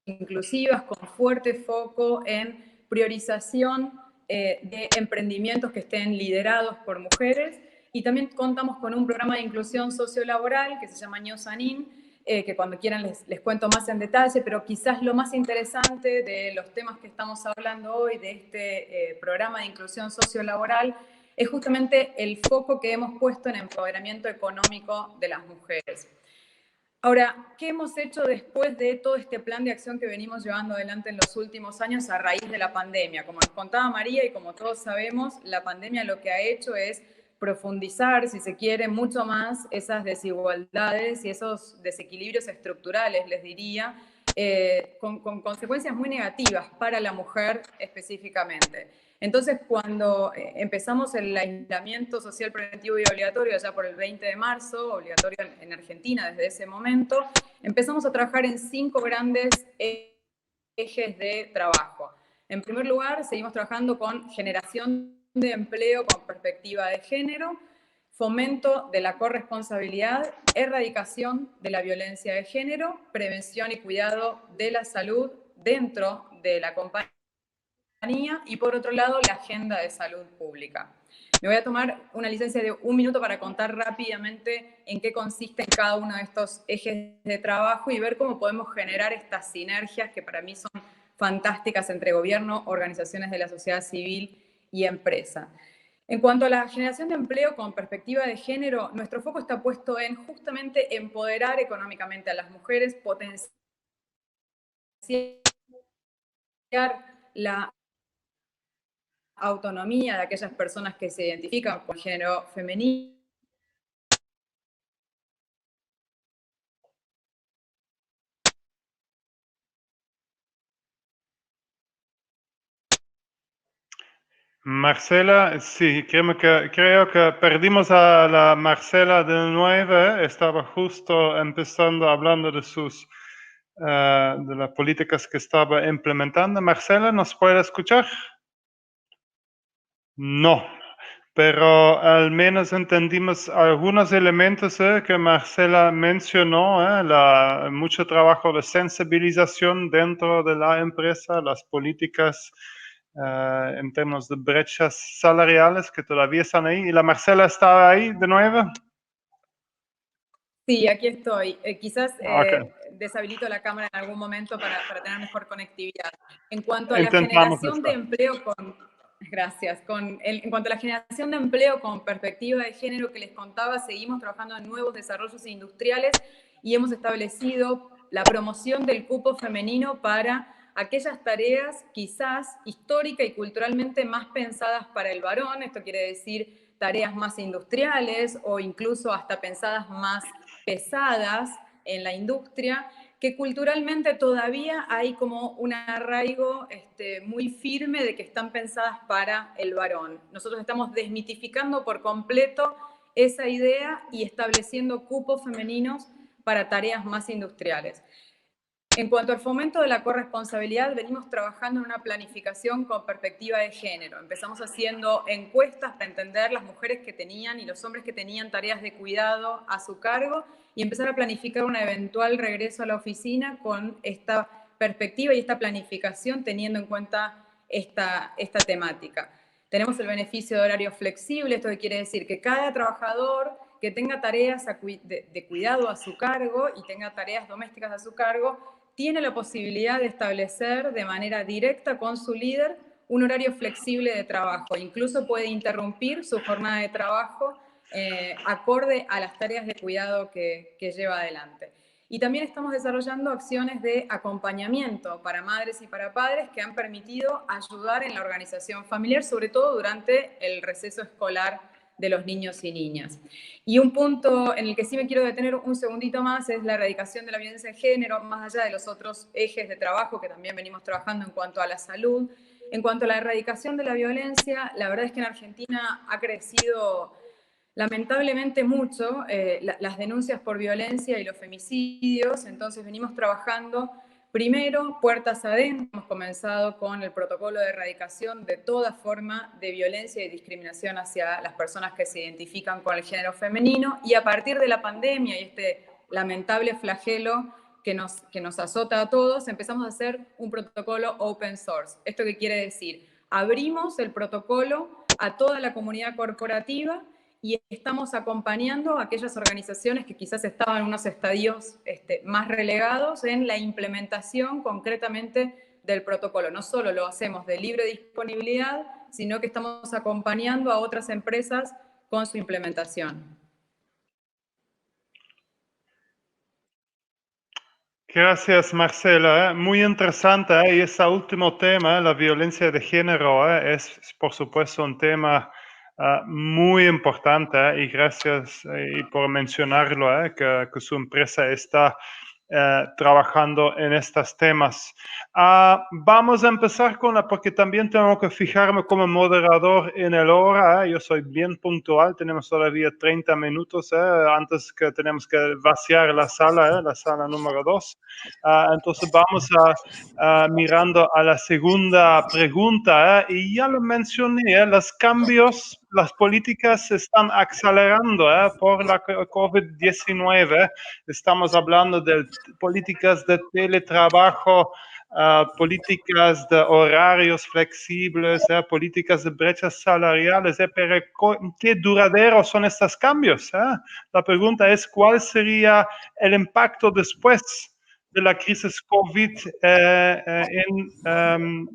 inclusivas con fuerte foco en priorización de emprendimientos que estén liderados por mujeres, y también contamos con un programa de inclusión sociolaboral que se llama Ñusanin, que cuando quieran les cuento más en detalle, pero quizás lo más interesante de los temas que estamos hablando hoy de este programa de inclusión sociolaboral es justamente el foco que hemos puesto en empoderamiento económico de las mujeres. Ahora, ¿qué hemos hecho después de todo este plan de acción que venimos llevando adelante en los últimos años a raíz de la pandemia? Como nos contaba María y como todos sabemos, la pandemia lo que ha hecho es profundizar, si se quiere, mucho más esas desigualdades y esos desequilibrios estructurales, les diría, con consecuencias muy negativas para la mujer específicamente. Entonces, cuando empezamos el aislamiento social preventivo y obligatorio ya por el 20 de marzo, obligatorio en Argentina desde ese momento, empezamos a trabajar en 5 grandes ejes de trabajo. En primer lugar, seguimos trabajando con generación de empleo con perspectiva de género, fomento de la corresponsabilidad, erradicación de la violencia de género, prevención y cuidado de la salud dentro de la compañía, y por otro lado la agenda de salud pública. Me voy a tomar una licencia de 1 minuto para contar rápidamente en qué consiste en cada uno de estos ejes de trabajo y ver cómo podemos generar estas sinergias que para mí son fantásticas entre gobierno, organizaciones de la sociedad civil y empresa. En cuanto a la generación de empleo con perspectiva de género, nuestro foco está puesto en justamente empoderar económicamente a las mujeres, potenciar la autonomía de aquellas personas que se identifican con género femenino. Marcela, sí, creo que perdimos a la Marcela de nuevo. Estaba justo empezando hablando de de las políticas que estaba implementando. Marcela, ¿nos puede escuchar? No, pero al menos entendimos algunos elementos que Marcela mencionó, mucho trabajo de sensibilización dentro de la empresa, las políticas en términos de brechas salariales que todavía están ahí. ¿Y la Marcela estaba ahí de nuevo? Sí, aquí estoy. Quizás Okay. deshabilito la cámara en algún momento para tener mejor conectividad. En cuanto a Intentamos la generación esto. de empleo Gracias. En cuanto a la generación de empleo con perspectiva de género que les contaba, seguimos trabajando en nuevos desarrollos industriales y hemos establecido la promoción del cupo femenino para aquellas tareas quizás histórica y culturalmente más pensadas para el varón. Esto quiere decir tareas más industriales o incluso hasta pensadas más pesadas en la industria, que culturalmente todavía hay como un arraigo muy firme de que están pensadas para el varón. Nosotros estamos desmitificando por completo esa idea y estableciendo cupos femeninos para tareas más industriales. En cuanto al fomento de la corresponsabilidad, venimos trabajando en una planificación con perspectiva de género. Empezamos haciendo encuestas para entender las mujeres que tenían y los hombres que tenían tareas de cuidado a su cargo y empezar a planificar un eventual regreso a la oficina con esta perspectiva y esta planificación teniendo en cuenta esta temática. Tenemos el beneficio de horario flexible, esto quiere decir que cada trabajador que tenga tareas de cuidado a su cargo y tenga tareas domésticas a su cargo, tiene la posibilidad de establecer de manera directa con su líder un horario flexible de trabajo. Incluso puede interrumpir su jornada de trabajo acorde a las tareas de cuidado que lleva adelante. Y también estamos desarrollando acciones de acompañamiento para madres y para padres que han permitido ayudar en la organización familiar, sobre todo durante el receso escolar de los niños y niñas. Y un punto en el que sí me quiero detener un segundito más es la erradicación de la violencia de género, más allá de los otros ejes de trabajo que también venimos trabajando en cuanto a la salud. En cuanto a la erradicación de la violencia, la verdad es que en Argentina ha crecido lamentablemente mucho las denuncias por violencia y los femicidios, entonces venimos trabajando primero puertas adentro. Hemos comenzado con el protocolo de erradicación de toda forma de violencia y discriminación hacia las personas que se identifican con el género femenino, y a partir de la pandemia y este lamentable flagelo que nos azota a todos, empezamos a hacer un protocolo open source. ¿Esto qué quiere decir? Abrimos el protocolo a toda la comunidad corporativa y estamos acompañando a aquellas organizaciones que quizás estaban en unos estadios más relegados en la implementación concretamente del protocolo. No solo lo hacemos de libre disponibilidad, sino que estamos acompañando a otras empresas con su implementación. Gracias, Marcela. Muy interesante. Y ese último tema, la violencia de género, es por supuesto un tema muy importante, y gracias por mencionarlo, que su empresa está trabajando en estos temas. Vamos a empezar porque también tengo que fijarme como moderador en el hora. Yo soy bien puntual, tenemos todavía 30 minutos antes que tenemos que vaciar la sala número 2. Entonces vamos mirando a la segunda pregunta, y ya lo mencioné, los cambios, las políticas se están acelerando por la COVID-19. Estamos hablando de políticas de teletrabajo, políticas de horarios flexibles, políticas de brechas salariales, pero ¿qué duraderos son estos cambios? La pregunta es, ¿cuál sería el impacto después de la crisis COVID,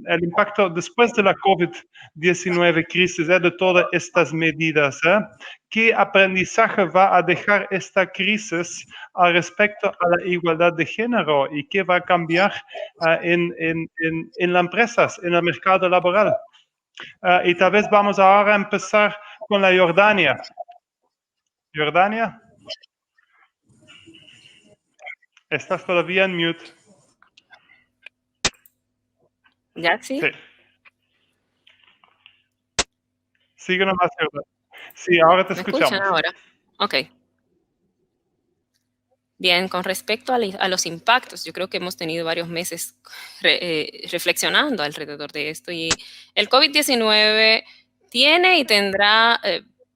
el impacto después de la COVID-19 crisis, de todas estas medidas? ¿Qué aprendizaje va a dejar esta crisis respecto a la igualdad de género, y qué va a cambiar en las empresas, en el mercado laboral? Y tal vez vamos ahora a empezar con la Jordania. Jordania, estás todavía en mute. ¿Ya sí? Sí. Sigue nomás, Jordania. Sí, ahora te escuchamos. ¿Me escuchan ahora? Ok. Bien, con respecto a los impactos, yo creo que hemos tenido varios meses reflexionando alrededor de esto, y el COVID-19 tiene y tendrá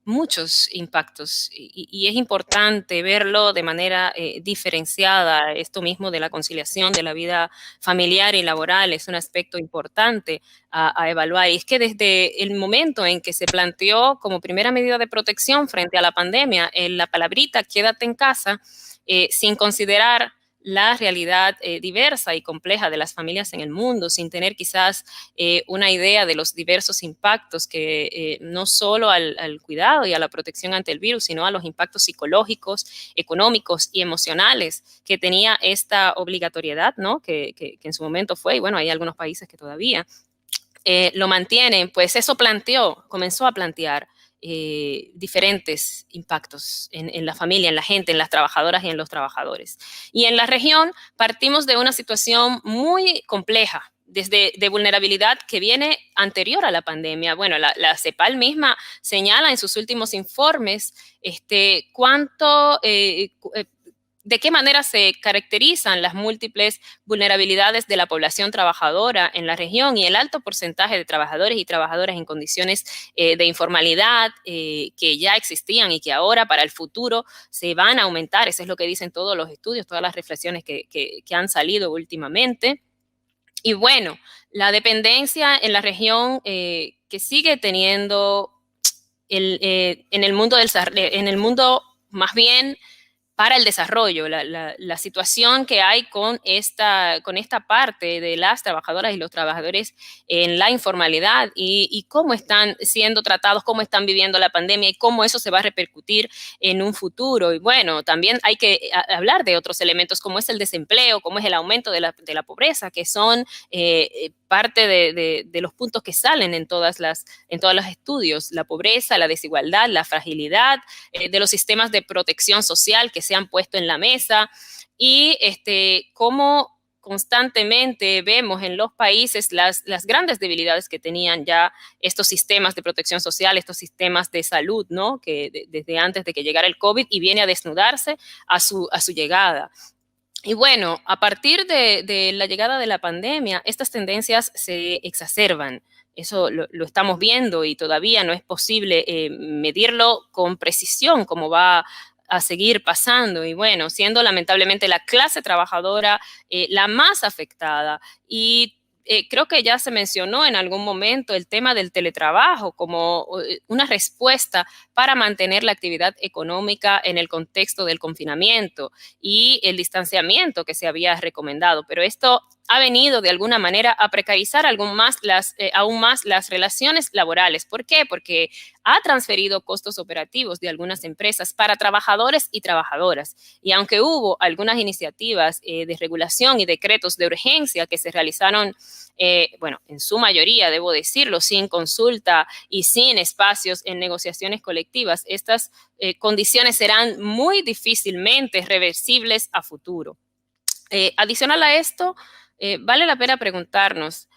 muchos impactos, y es importante verlo de manera diferenciada. Esto mismo de la conciliación de la vida familiar y laboral es un aspecto importante a evaluar, y es que desde el momento en que se planteó como primera medida de protección frente a la pandemia la palabrita "quédate en casa", sin considerar la realidad diversa y compleja de las familias en el mundo, sin tener quizás una idea de los diversos impactos que no solo al cuidado y a la protección ante el virus, sino a los impactos psicológicos, económicos y emocionales que tenía esta obligatoriedad, ¿no? que en su momento fue, y bueno, hay algunos países que todavía lo mantienen. Pues eso comenzó a plantear diferentes impactos en la familia, en la gente, en las trabajadoras y en los trabajadores. Y en la región partimos de una situación muy compleja, de vulnerabilidad que viene anterior a la pandemia. Bueno, la CEPAL misma señala en sus últimos informes cuánto de qué manera se caracterizan las múltiples vulnerabilidades de la población trabajadora en la región y el alto porcentaje de trabajadores y trabajadoras en condiciones de informalidad que ya existían y que ahora para el futuro se van a aumentar. Eso es lo que dicen todos los estudios, todas las reflexiones que han salido últimamente. Y bueno, la dependencia en la región que sigue teniendo en el mundo más bien para el desarrollo, la situación que hay con esta parte de las trabajadoras y los trabajadores en la informalidad y cómo están siendo tratados, cómo están viviendo la pandemia y cómo eso se va a repercutir en un futuro. Y bueno, también hay que hablar de otros elementos como es el desempleo, como es el aumento de la pobreza, que son parte de los puntos que salen en todos los estudios, la pobreza, la desigualdad, la fragilidad de los sistemas de protección social que se han puesto en la mesa y cómo constantemente vemos en los países las grandes debilidades que tenían ya estos sistemas de protección social, estos sistemas de salud, ¿no? Que desde antes de que llegara el COVID y viene a desnudarse a su llegada. Y bueno, a partir de la llegada de la pandemia, estas tendencias se exacerban. Eso lo estamos viendo y todavía no es posible medirlo con precisión cómo va a seguir pasando. Y bueno, siendo lamentablemente la clase trabajadora la más afectada. Y creo que ya se mencionó en algún momento el tema del teletrabajo como una respuesta para mantener la actividad económica en el contexto del confinamiento y el distanciamiento que se había recomendado. Pero esto ha venido de alguna manera a precarizar aún más las relaciones laborales. ¿Por qué? Porque ha transferido costos operativos de algunas empresas para trabajadores y trabajadoras. Y aunque hubo algunas iniciativas de regulación y decretos de urgencia que se realizaron, en su mayoría, debo decirlo, sin consulta y sin espacios en negociaciones colectivas, estas condiciones serán muy difícilmente reversibles a futuro. Adicional a esto, vale la pena preguntarnos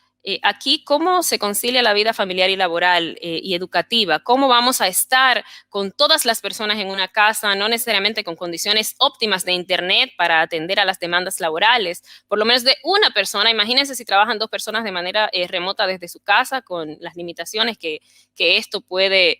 aquí cómo se concilia la vida familiar y laboral y educativa, cómo vamos a estar con todas las personas en una casa, no necesariamente con condiciones óptimas de internet para atender a las demandas laborales, por lo menos de una persona. Imagínense si trabajan 2 personas de manera remota desde su casa con las limitaciones que esto puede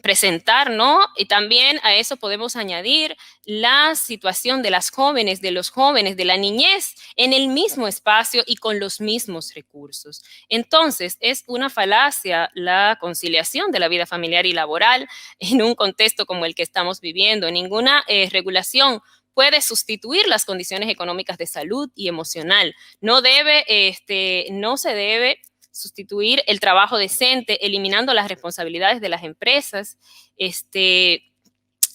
presentar, ¿no? Y también a eso podemos añadir la situación de las jóvenes, de los jóvenes, de la niñez en el mismo espacio y con los mismos recursos. Entonces, es una falacia la conciliación de la vida familiar y laboral en un contexto como el que estamos viviendo. Ninguna regulación puede sustituir las condiciones económicas de salud y emocional. No se debe sustituir el trabajo decente, eliminando las responsabilidades de las empresas.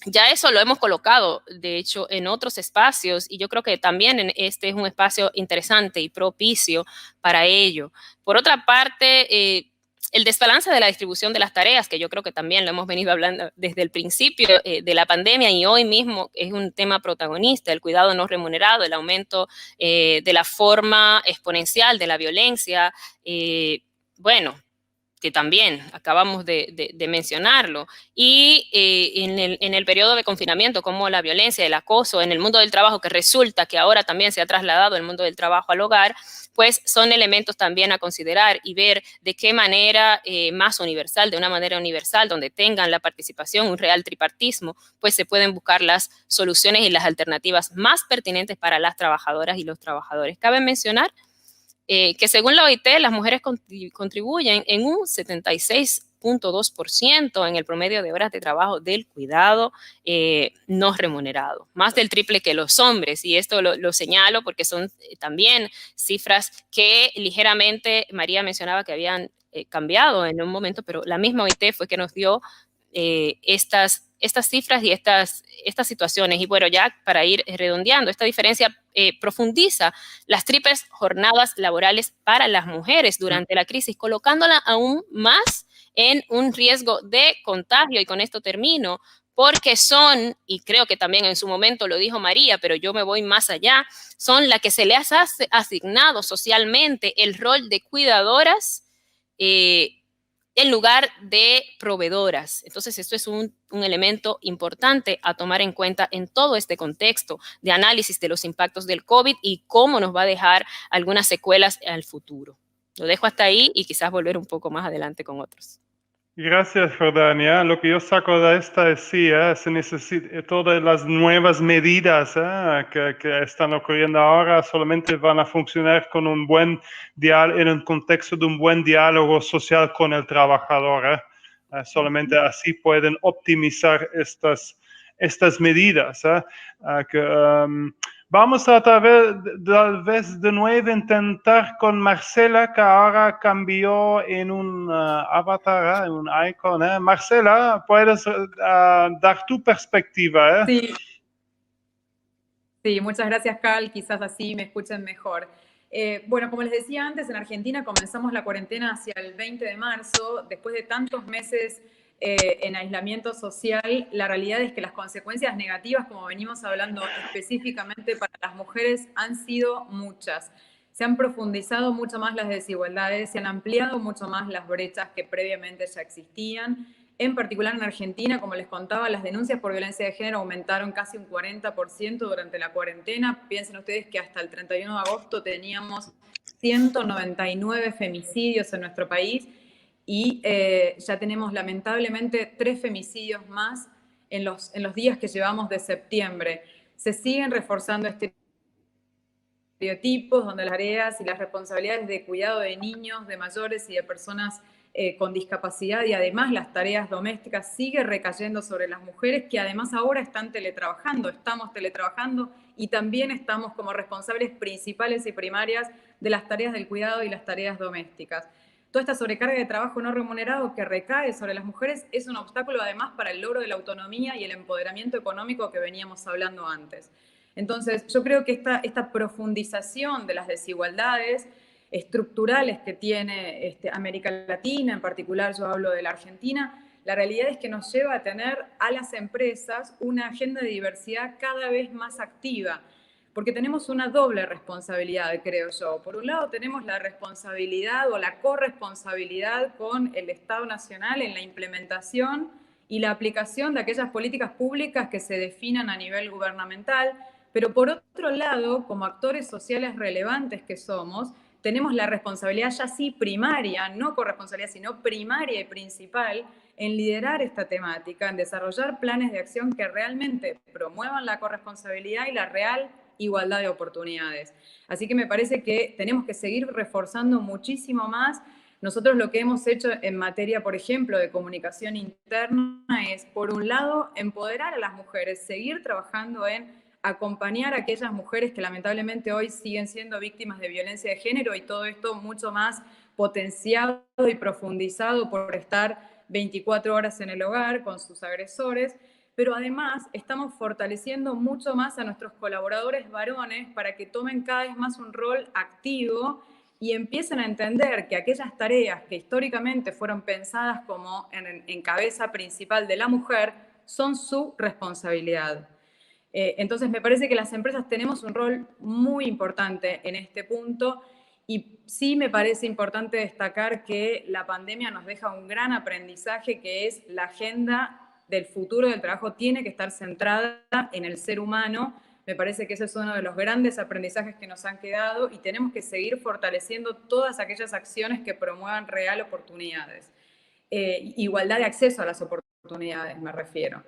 Ya eso lo hemos colocado, de hecho, en otros espacios y yo creo que también este es un espacio interesante y propicio para ello. Por otra parte, el desbalance de la distribución de las tareas, que yo creo que también lo hemos venido hablando desde el principio de la pandemia y hoy mismo es un tema protagonista, el cuidado no remunerado, el aumento de la forma exponencial de la violencia, que también acabamos de mencionarlo, y en el periodo de confinamiento, como la violencia, el acoso en el mundo del trabajo, que resulta que ahora también se ha trasladado el mundo del trabajo al hogar, pues son elementos también a considerar y ver de qué manera más universal, de una manera universal, donde tengan la participación, un real tripartismo, pues se pueden buscar las soluciones y las alternativas más pertinentes para las trabajadoras y los trabajadores. Cabe mencionar que según la OIT, las mujeres contribuyen en un 76.2% en el promedio de horas de trabajo del cuidado no remunerado, más del triple que los hombres, y esto lo señalo porque son también cifras que ligeramente María mencionaba que habían cambiado en un momento, pero la misma OIT fue que nos dio estas cifras y estas situaciones. Y bueno, ya para ir redondeando, esta diferencia profundiza las triples jornadas laborales para las mujeres durante la crisis, colocándola aún más en un riesgo de contagio. Y con esto termino, porque son, y creo que también en su momento lo dijo María, pero yo me voy más allá, son las que se les ha asignado socialmente el rol de cuidadoras en lugar de proveedoras. Entonces, esto es un elemento importante a tomar en cuenta en todo este contexto de análisis de los impactos del COVID y cómo nos va a dejar algunas secuelas al futuro. Lo dejo hasta ahí y quizás volver un poco más adelante con otros. Gracias, Jordania. Lo que yo saco de esta es sí, se necesita todas las nuevas medidas que están ocurriendo ahora solamente van a funcionar con un buen en un contexto de un buen diálogo social con el trabajador. Solamente así pueden optimizar estas medidas. Vamos a tal vez de nuevo intentar con Marcela, que ahora cambió en un avatar, en un icon. Marcela, ¿puedes dar tu perspectiva? Sí. Sí, muchas gracias, Cal. Quizás así me escuchen mejor. Bueno, como les decía antes, en Argentina comenzamos la cuarentena hacia el 20 de marzo. Después de tantos meses en aislamiento social, la realidad es que las consecuencias negativas, como venimos hablando específicamente para las mujeres, han sido muchas. Se han profundizado mucho más las desigualdades, se han ampliado mucho más las brechas que previamente ya existían. En particular en Argentina, como les contaba, las denuncias por violencia de género aumentaron casi un 40% durante la cuarentena. Piensen ustedes que hasta el 31 de agosto teníamos 199 femicidios en nuestro país y ya tenemos lamentablemente 3 femicidios más en los días que llevamos de septiembre. Se siguen reforzando estereotipos donde las tareas y las responsabilidades de cuidado de niños, de mayores y de personas con discapacidad y además las tareas domésticas sigue recayendo sobre las mujeres que además ahora estamos teletrabajando y también estamos como responsables principales y primarias de las tareas del cuidado y las tareas domésticas. Toda esta sobrecarga de trabajo no remunerado que recae sobre las mujeres es un obstáculo además para el logro de la autonomía y el empoderamiento económico que veníamos hablando antes. Entonces, yo creo que esta profundización de las desigualdades estructurales que tiene América Latina, en particular yo hablo de la Argentina, la realidad es que nos lleva a tener a las empresas una agenda de diversidad cada vez más activa, porque tenemos una doble responsabilidad, creo yo. Por un lado tenemos la responsabilidad o la corresponsabilidad con el Estado Nacional en la implementación y la aplicación de aquellas políticas públicas que se definan a nivel gubernamental, pero por otro lado, como actores sociales relevantes que somos, tenemos la responsabilidad ya sí primaria, no corresponsabilidad, sino primaria y principal, en liderar esta temática, en desarrollar planes de acción que realmente promuevan la corresponsabilidad y la real igualdad de oportunidades. Así que me parece que tenemos que seguir reforzando muchísimo más. Nosotros lo que hemos hecho en materia, por ejemplo, de comunicación interna es, por un lado, empoderar a las mujeres, seguir trabajando en acompañar a aquellas mujeres que lamentablemente hoy siguen siendo víctimas de violencia de género y todo esto mucho más potenciado y profundizado por estar 24 horas en el hogar con sus agresores, pero además estamos fortaleciendo mucho más a nuestros colaboradores varones para que tomen cada vez más un rol activo y empiecen a entender que aquellas tareas que históricamente fueron pensadas como en cabeza principal de la mujer son su responsabilidad. Entonces me parece que las empresas tenemos un rol muy importante en este punto y sí me parece importante destacar que la pandemia nos deja un gran aprendizaje que es la agenda del futuro del trabajo tiene que estar centrada en el ser humano. Me parece que ese es uno de los grandes aprendizajes que nos han quedado y tenemos que seguir fortaleciendo todas aquellas acciones que promuevan real oportunidades. Igualdad de acceso a las oportunidades, me refiero.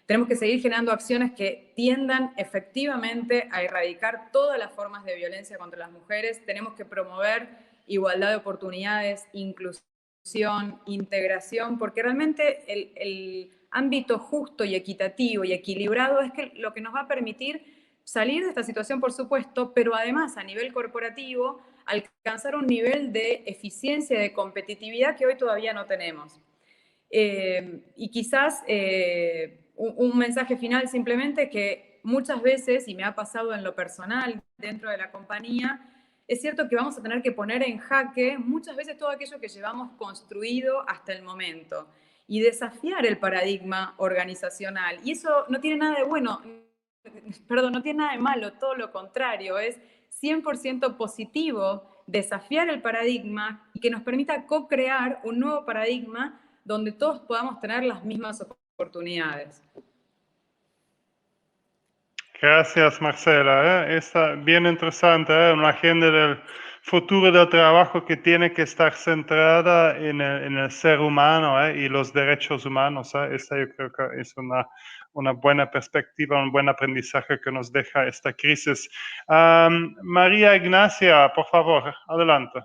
Tenemos que seguir generando acciones que tiendan efectivamente a erradicar todas las formas de violencia contra las mujeres. Tenemos que promover igualdad de oportunidades, inclusión, integración, porque realmente el ámbito justo y equitativo y equilibrado es lo que nos va a permitir salir de esta situación, por supuesto, pero además a nivel corporativo alcanzar un nivel de eficiencia y de competitividad que hoy todavía no tenemos. Y quizás un mensaje final simplemente que muchas veces, y me ha pasado en lo personal dentro de la compañía, es cierto que vamos a tener que poner en jaque muchas veces todo aquello que llevamos construido hasta el momento y desafiar el paradigma organizacional. Y eso no tiene nada de bueno. perdón, no tiene nada de malo, todo lo contrario, es 100% positivo desafiar el paradigma y que nos permita co-crear un nuevo paradigma donde todos podamos tener las mismas oportunidades. Gracias, Marcela. Está bien interesante, una agenda del futuro del trabajo que tiene que estar centrada en el ser humano y los derechos humanos. Esta yo creo que es una buena perspectiva, un buen aprendizaje que nos deja esta crisis. María Ignacia, por favor, adelante.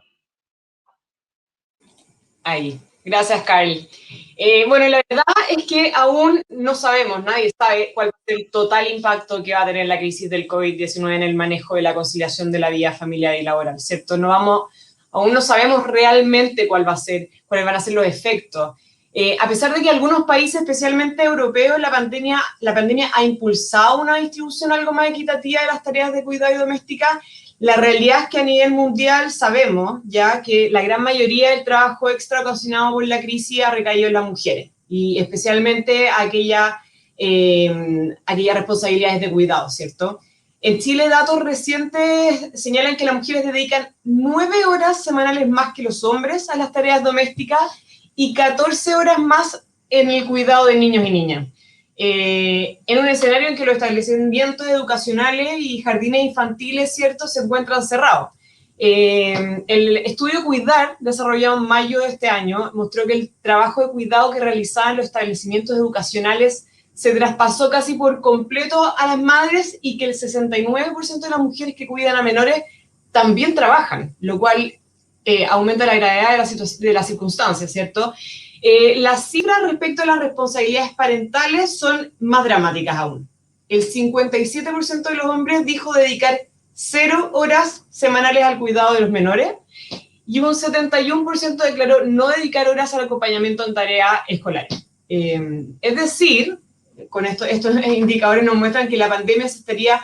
Ahí. Gracias, Carl. Bueno, la verdad es que aún no sabemos, nadie sabe cuál es el total impacto que va a tener la crisis del COVID-19 en el manejo de la conciliación de la vida familiar y laboral, ¿cierto? Aún no sabemos realmente cuáles van a ser los efectos. A pesar de que algunos países, especialmente europeos, la pandemia ha impulsado una distribución algo más equitativa de las tareas de cuidado y doméstica, la realidad es que a nivel mundial sabemos ya que la gran mayoría del trabajo extra ocasionado por la crisis ha recaído en las mujeres, y especialmente aquellas responsabilidades de cuidado, ¿cierto? En Chile, datos recientes señalan que las mujeres dedican 9 horas semanales más que los hombres a las tareas domésticas y 14 horas más en el cuidado de niños y niñas. En un escenario en que los establecimientos educacionales y jardines infantiles, ¿cierto?, se encuentran cerrados. El estudio Cuidar, desarrollado en mayo de este año, mostró que el trabajo de cuidado que realizaban los establecimientos educacionales se traspasó casi por completo a las madres, y que el 69% de las mujeres que cuidan a menores también trabajan, lo cual aumenta la gravedad de las circunstancias, ¿cierto? Las cifras respecto a las responsabilidades parentales son más dramáticas aún. El 57% de los hombres dijo dedicar 0 horas semanales al cuidado de los menores, y un 71% declaró no dedicar horas al acompañamiento en tareas escolares. Es decir, con estos indicadores nos muestran que la pandemia se estaría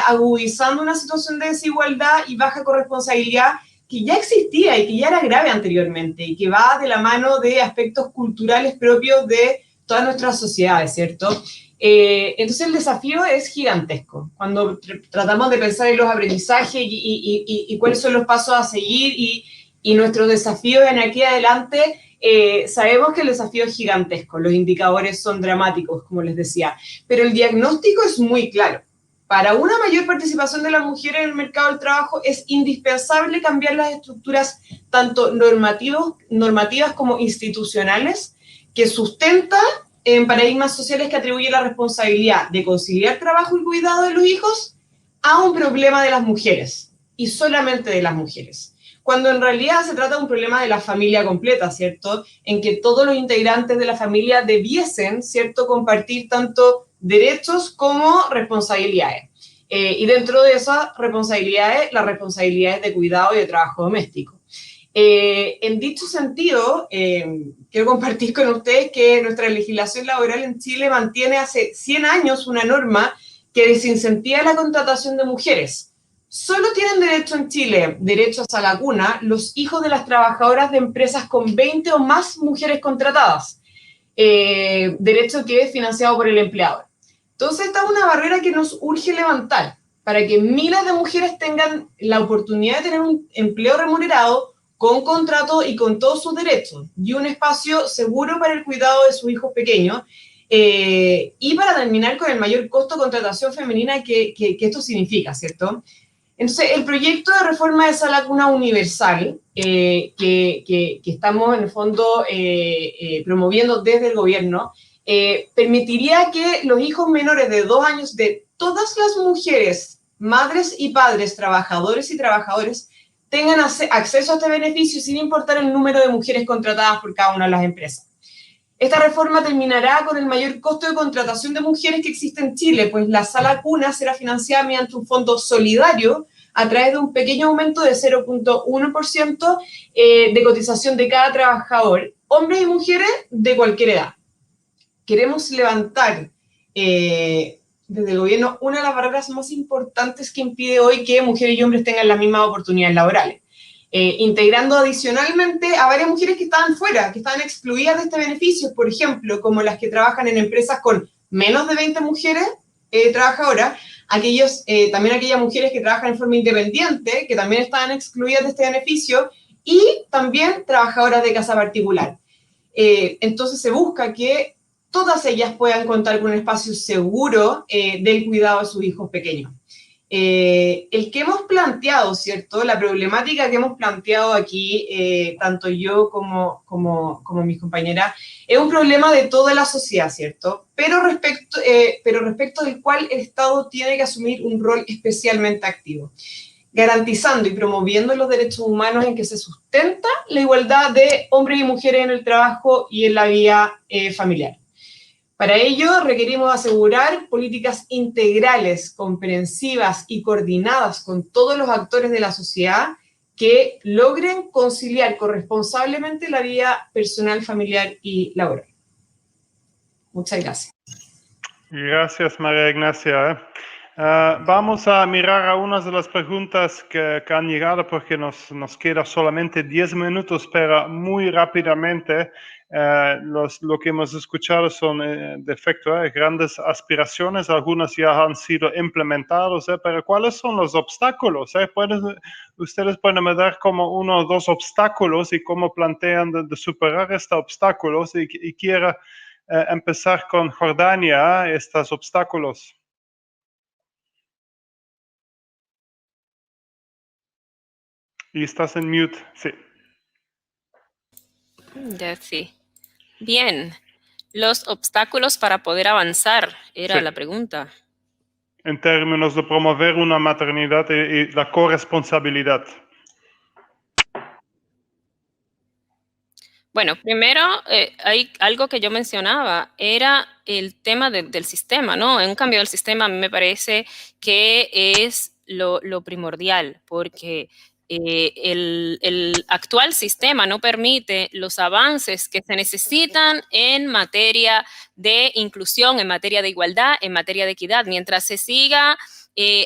agudizando una situación de desigualdad y baja corresponsabilidad que ya existía y que ya era grave anteriormente, y que va de la mano de aspectos culturales propios de todas nuestras sociedades, ¿cierto? Entonces el desafío es gigantesco. Cuando tratamos de pensar en los aprendizajes y cuáles son los pasos a seguir y nuestros desafíos en aquí adelante, sabemos que el desafío es gigantesco, los indicadores son dramáticos, como les decía, pero el diagnóstico es muy claro. Para una mayor participación de las mujeres en el mercado del trabajo es indispensable cambiar las estructuras tanto normativas como institucionales que sustentan en paradigmas sociales que atribuyen la responsabilidad de conciliar trabajo y cuidado de los hijos a un problema de las mujeres, y solamente de las mujeres, cuando en realidad se trata de un problema de la familia completa, ¿cierto? En que todos los integrantes de la familia debiesen, ¿cierto?, compartir tanto derechos como responsabilidades. Y dentro de esas responsabilidades, las responsabilidades de cuidado y de trabajo doméstico. En dicho sentido, quiero compartir con ustedes que nuestra legislación laboral en Chile mantiene hace 100 años una norma que desincentiva la contratación de mujeres. Solo tienen derecho en Chile, derechos a la cuna, los hijos de las trabajadoras de empresas con 20 o más mujeres contratadas, derecho que es financiado por el empleador. Entonces, esta es una barrera que nos urge levantar para que miles de mujeres tengan la oportunidad de tener un empleo remunerado, con contrato y con todos sus derechos, y un espacio seguro para el cuidado de sus hijos pequeños, y para terminar con el mayor costo de contratación femenina que esto significa, ¿cierto? Entonces, el proyecto de reforma de esa lacuna universal que estamos en el fondo promoviendo desde el gobierno, permitiría que los hijos menores de 2 años de todas las mujeres, madres y padres, trabajadores y trabajadoras, tengan acceso a este beneficio sin importar el número de mujeres contratadas por cada una de las empresas. Esta reforma terminará con el mayor costo de contratación de mujeres que existe en Chile, pues la sala cuna será financiada mediante un fondo solidario a través de un pequeño aumento de 0.1% de cotización de cada trabajador, hombres y mujeres de cualquier edad. Queremos levantar desde el gobierno una de las barreras más importantes que impide hoy que mujeres y hombres tengan las mismas oportunidades laborales, integrando adicionalmente a varias mujeres que estaban fuera, que estaban excluidas de este beneficio, por ejemplo, como las que trabajan en empresas con menos de 20 mujeres trabajadoras, también aquellas mujeres que trabajan en forma independiente, que también estaban excluidas de este beneficio, y también trabajadoras de casa particular. Entonces se busca que todas ellas puedan contar con un espacio seguro del cuidado de sus hijos pequeños. El que hemos planteado, ¿cierto? La problemática que hemos planteado aquí, tanto yo como mis compañeras, es un problema de toda la sociedad, ¿cierto? Pero respecto del cual el Estado tiene que asumir un rol especialmente activo, garantizando y promoviendo los derechos humanos en que se sustenta la igualdad de hombres y mujeres en el trabajo y en la vida familiar. Para ello, requerimos asegurar políticas integrales, comprensivas y coordinadas con todos los actores de la sociedad que logren conciliar corresponsablemente la vida personal, familiar y laboral. Muchas gracias. Gracias, María Ignacia. Vamos a mirar algunas de las preguntas que han llegado porque nos queda solamente 10 minutos, pero muy rápidamente. Lo que hemos escuchado son, de efecto, grandes aspiraciones, algunas ya han sido implementadas, pero ¿cuáles son los obstáculos? Ustedes pueden dar como 1 o 2 obstáculos y cómo plantean de superar estos obstáculos, y quiero empezar con Jordania, estos obstáculos. Y estás en mute, sí. Ya sí. Bien, los obstáculos para poder avanzar era la pregunta. En términos de promover una maternidad y la corresponsabilidad. Bueno, primero hay algo que yo mencionaba, era el tema del sistema, ¿no? En un cambio del sistema a mí me parece que es lo primordial, porque el actual sistema no permite los avances que se necesitan en materia de inclusión, en materia de igualdad, en materia de equidad, mientras se siga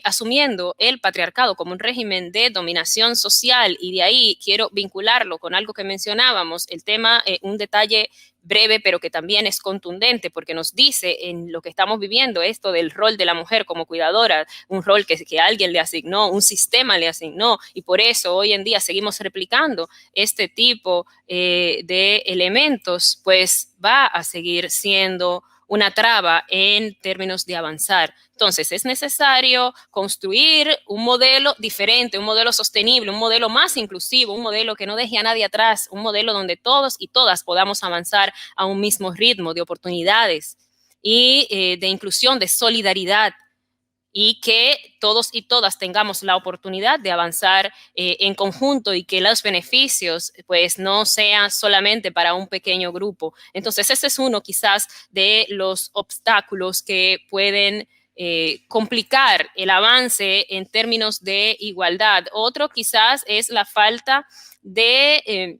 asumiendo el patriarcado como un régimen de dominación social, y de ahí quiero vincularlo con algo que mencionábamos, el tema, un detalle breve, pero que también es contundente, porque nos dice en lo que estamos viviendo esto del rol de la mujer como cuidadora, un rol que alguien le asignó, un sistema le asignó, y por eso hoy en día seguimos replicando este tipo de elementos, pues va a seguir siendo una traba en términos de avanzar. Entonces, es necesario construir un modelo diferente, un modelo sostenible, un modelo más inclusivo, un modelo que no deje a nadie atrás, un modelo donde todos y todas podamos avanzar a un mismo ritmo de oportunidades y de inclusión, de solidaridad, y que todos y todas tengamos la oportunidad de avanzar en conjunto, y que los beneficios pues no sean solamente para un pequeño grupo. Entonces, ese es uno quizás de los obstáculos que pueden complicar el avance en términos de igualdad. Otro quizás es la falta de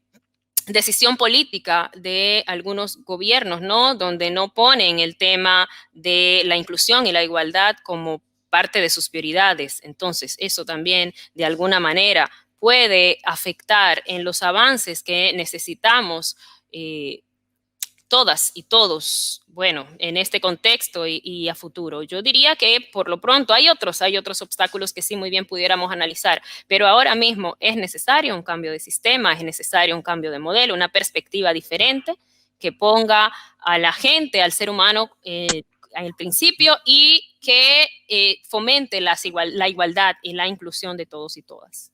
decisión política de algunos gobiernos, ¿no? Donde no ponen el tema de la inclusión y la igualdad como parte de sus prioridades. Entonces, eso también de alguna manera puede afectar en los avances que necesitamos todas y todos, bueno, en este contexto y a futuro. Yo diría que por lo pronto hay otros obstáculos que sí muy bien pudiéramos analizar, pero ahora mismo es necesario un cambio de sistema, es necesario un cambio de modelo, una perspectiva diferente que ponga a la gente, al ser humano en el principio, y que fomente la igualdad y la inclusión de todos y todas.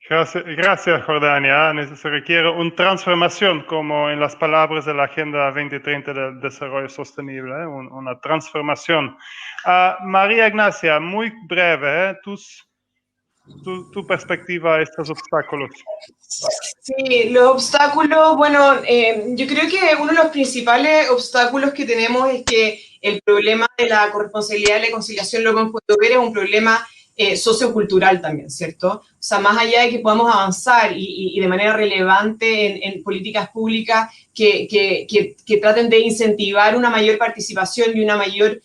Gracias, Jordania. Se requiere una transformación, como en las palabras de la Agenda 2030 del Desarrollo Sostenible, una transformación. María Ignacia, muy breve, tu perspectiva a estos obstáculos. Sí, los obstáculos, bueno, yo creo que uno de los principales obstáculos que tenemos es que el problema de la corresponsabilidad y la conciliación lo hemos podido ver, es un problema sociocultural también, ¿cierto? O sea, más allá de que podamos avanzar y de manera relevante en políticas públicas que traten de incentivar una mayor participación y una mayor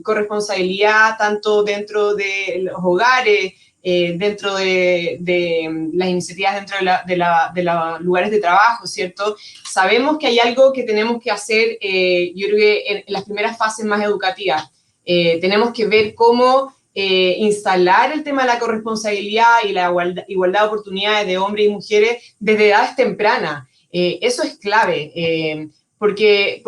corresponsabilidad tanto dentro de los hogares, dentro de las iniciativas dentro de los lugares de trabajo, ¿cierto? Sabemos que hay algo que tenemos que hacer, yo creo que en las primeras fases más educativas. Tenemos que ver cómo instalar el tema de la corresponsabilidad y la igualdad de oportunidades de hombres y mujeres desde edades tempranas. Eso es clave. Porque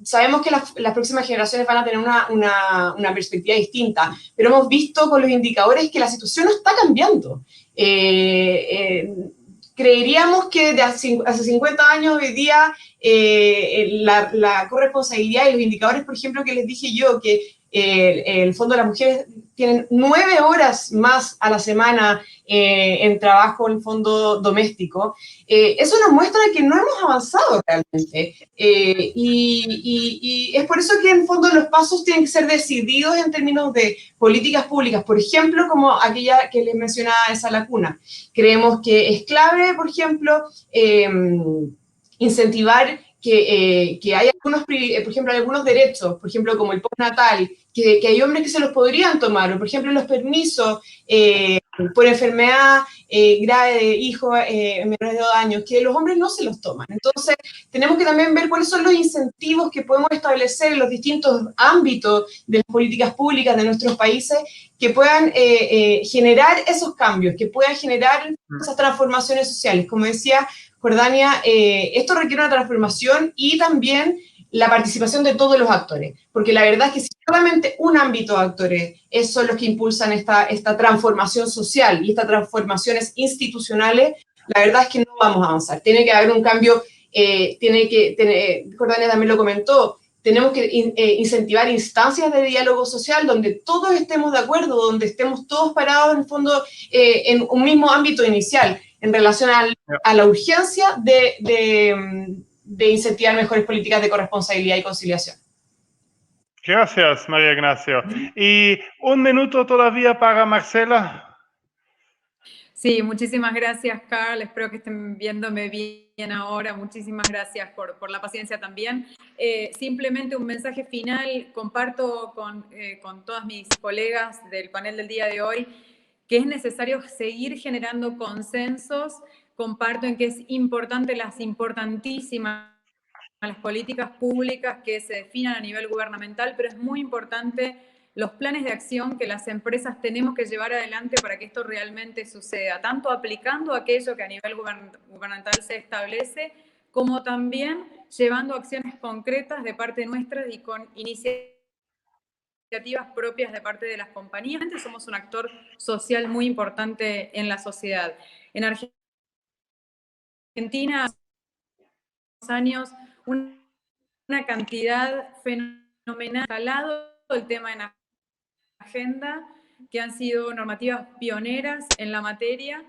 sabemos que las próximas generaciones van a tener una perspectiva distinta, pero hemos visto con los indicadores que la situación no está cambiando. Creeríamos que de hace 50 años hoy día la corresponsabilidad y los indicadores, por ejemplo, que les dije yo, que el Fondo de las Mujeres tienen 9 horas más a la semana en trabajo en fondo doméstico. Eso nos muestra que no hemos avanzado realmente. Y es por eso que en fondo los pasos tienen que ser decididos en términos de políticas públicas. Por ejemplo, como aquella que les mencionaba de Sala Cuna. Creemos que es clave, por ejemplo, incentivar que hay algunos, por ejemplo, algunos derechos, por ejemplo, como el postnatal, que hay hombres que se los podrían tomar, o por ejemplo, los permisos por enfermedad grave de hijos menores de 2 años, que los hombres no se los toman. Entonces, tenemos que también ver cuáles son los incentivos que podemos establecer en los distintos ámbitos de las políticas públicas de nuestros países que puedan generar esos cambios, que puedan generar esas transformaciones sociales. Como decía Jordania, esto requiere una transformación y también la participación de todos los actores, porque la verdad es que si solamente un ámbito de actores son los que impulsan esta transformación social y estas transformaciones institucionales, la verdad es que no vamos a avanzar. Tiene que haber un cambio, Jordania también lo comentó, tenemos que incentivar instancias de diálogo social donde todos estemos de acuerdo, donde estemos todos parados en el fondo en un mismo ámbito inicial, en relación a la urgencia de incentivar mejores políticas de corresponsabilidad y conciliación. Gracias, María Ignacio. Y 1 minuto todavía para Marcela. Sí, muchísimas gracias, Carl. Espero que estén viéndome bien ahora. Muchísimas gracias por la paciencia también. Simplemente un mensaje final. Comparto con todas mis colegas del panel del día de hoy que es necesario seguir generando consensos. Comparto en que es importante las importantísimas las políticas públicas que se definan a nivel gubernamental, pero es muy importante los planes de acción que las empresas tenemos que llevar adelante para que esto realmente suceda, tanto aplicando aquello que a nivel gubernamental se establece, como también llevando acciones concretas de parte nuestra y con iniciativas propias de parte de las compañías. Somos un actor social muy importante en la sociedad. En Argentina, años, una cantidad fenomenal instalado el tema en agenda, que han sido normativas pioneras en la materia.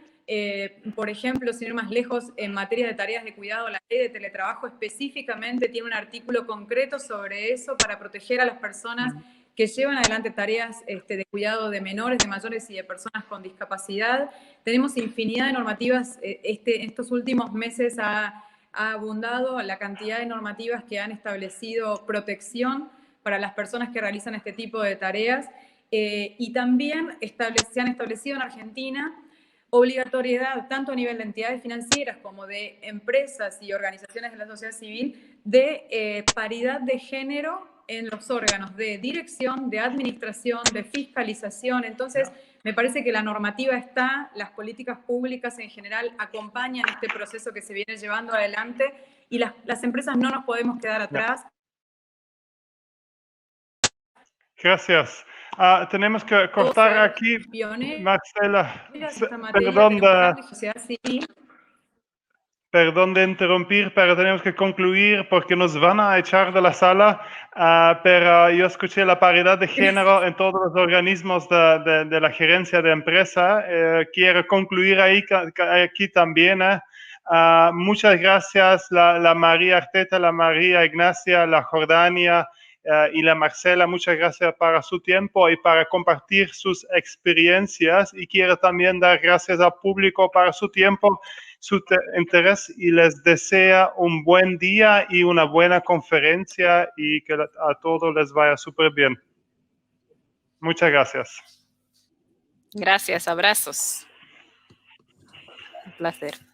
Por ejemplo, sin ir más lejos, en materia de tareas de cuidado, la ley de teletrabajo específicamente tiene un artículo concreto sobre eso para proteger a las personas que llevan adelante tareas de cuidado de menores, de mayores y de personas con discapacidad. Tenemos infinidad de normativas. Estos últimos meses ha abundado la cantidad de normativas que han establecido protección para las personas que realizan este tipo de tareas. Y también se han establecido en Argentina obligatoriedad, tanto a nivel de entidades financieras como de empresas y organizaciones de la sociedad civil, de paridad de género en los órganos de dirección, de administración, de fiscalización. Entonces, me parece que la normativa está, las políticas públicas en general acompañan este proceso que se viene llevando adelante y las empresas no nos podemos quedar atrás. Gracias. Tenemos que cortar aquí, Marcela. Perdón de interrumpir, pero tenemos que concluir porque nos van a echar de la sala, pero yo escuché la paridad de género en todos los organismos de la gerencia de empresa. Quiero concluir aquí también. Muchas gracias, la María Arteta, la María Ignacia, la Jordania y la Marcela. Muchas gracias para su tiempo y para compartir sus experiencias. Y quiero también dar gracias al público para su tiempo, su interés, y les desea un buen día y una buena conferencia y que a todos les vaya súper bien. Muchas gracias. Gracias, abrazos. Un placer.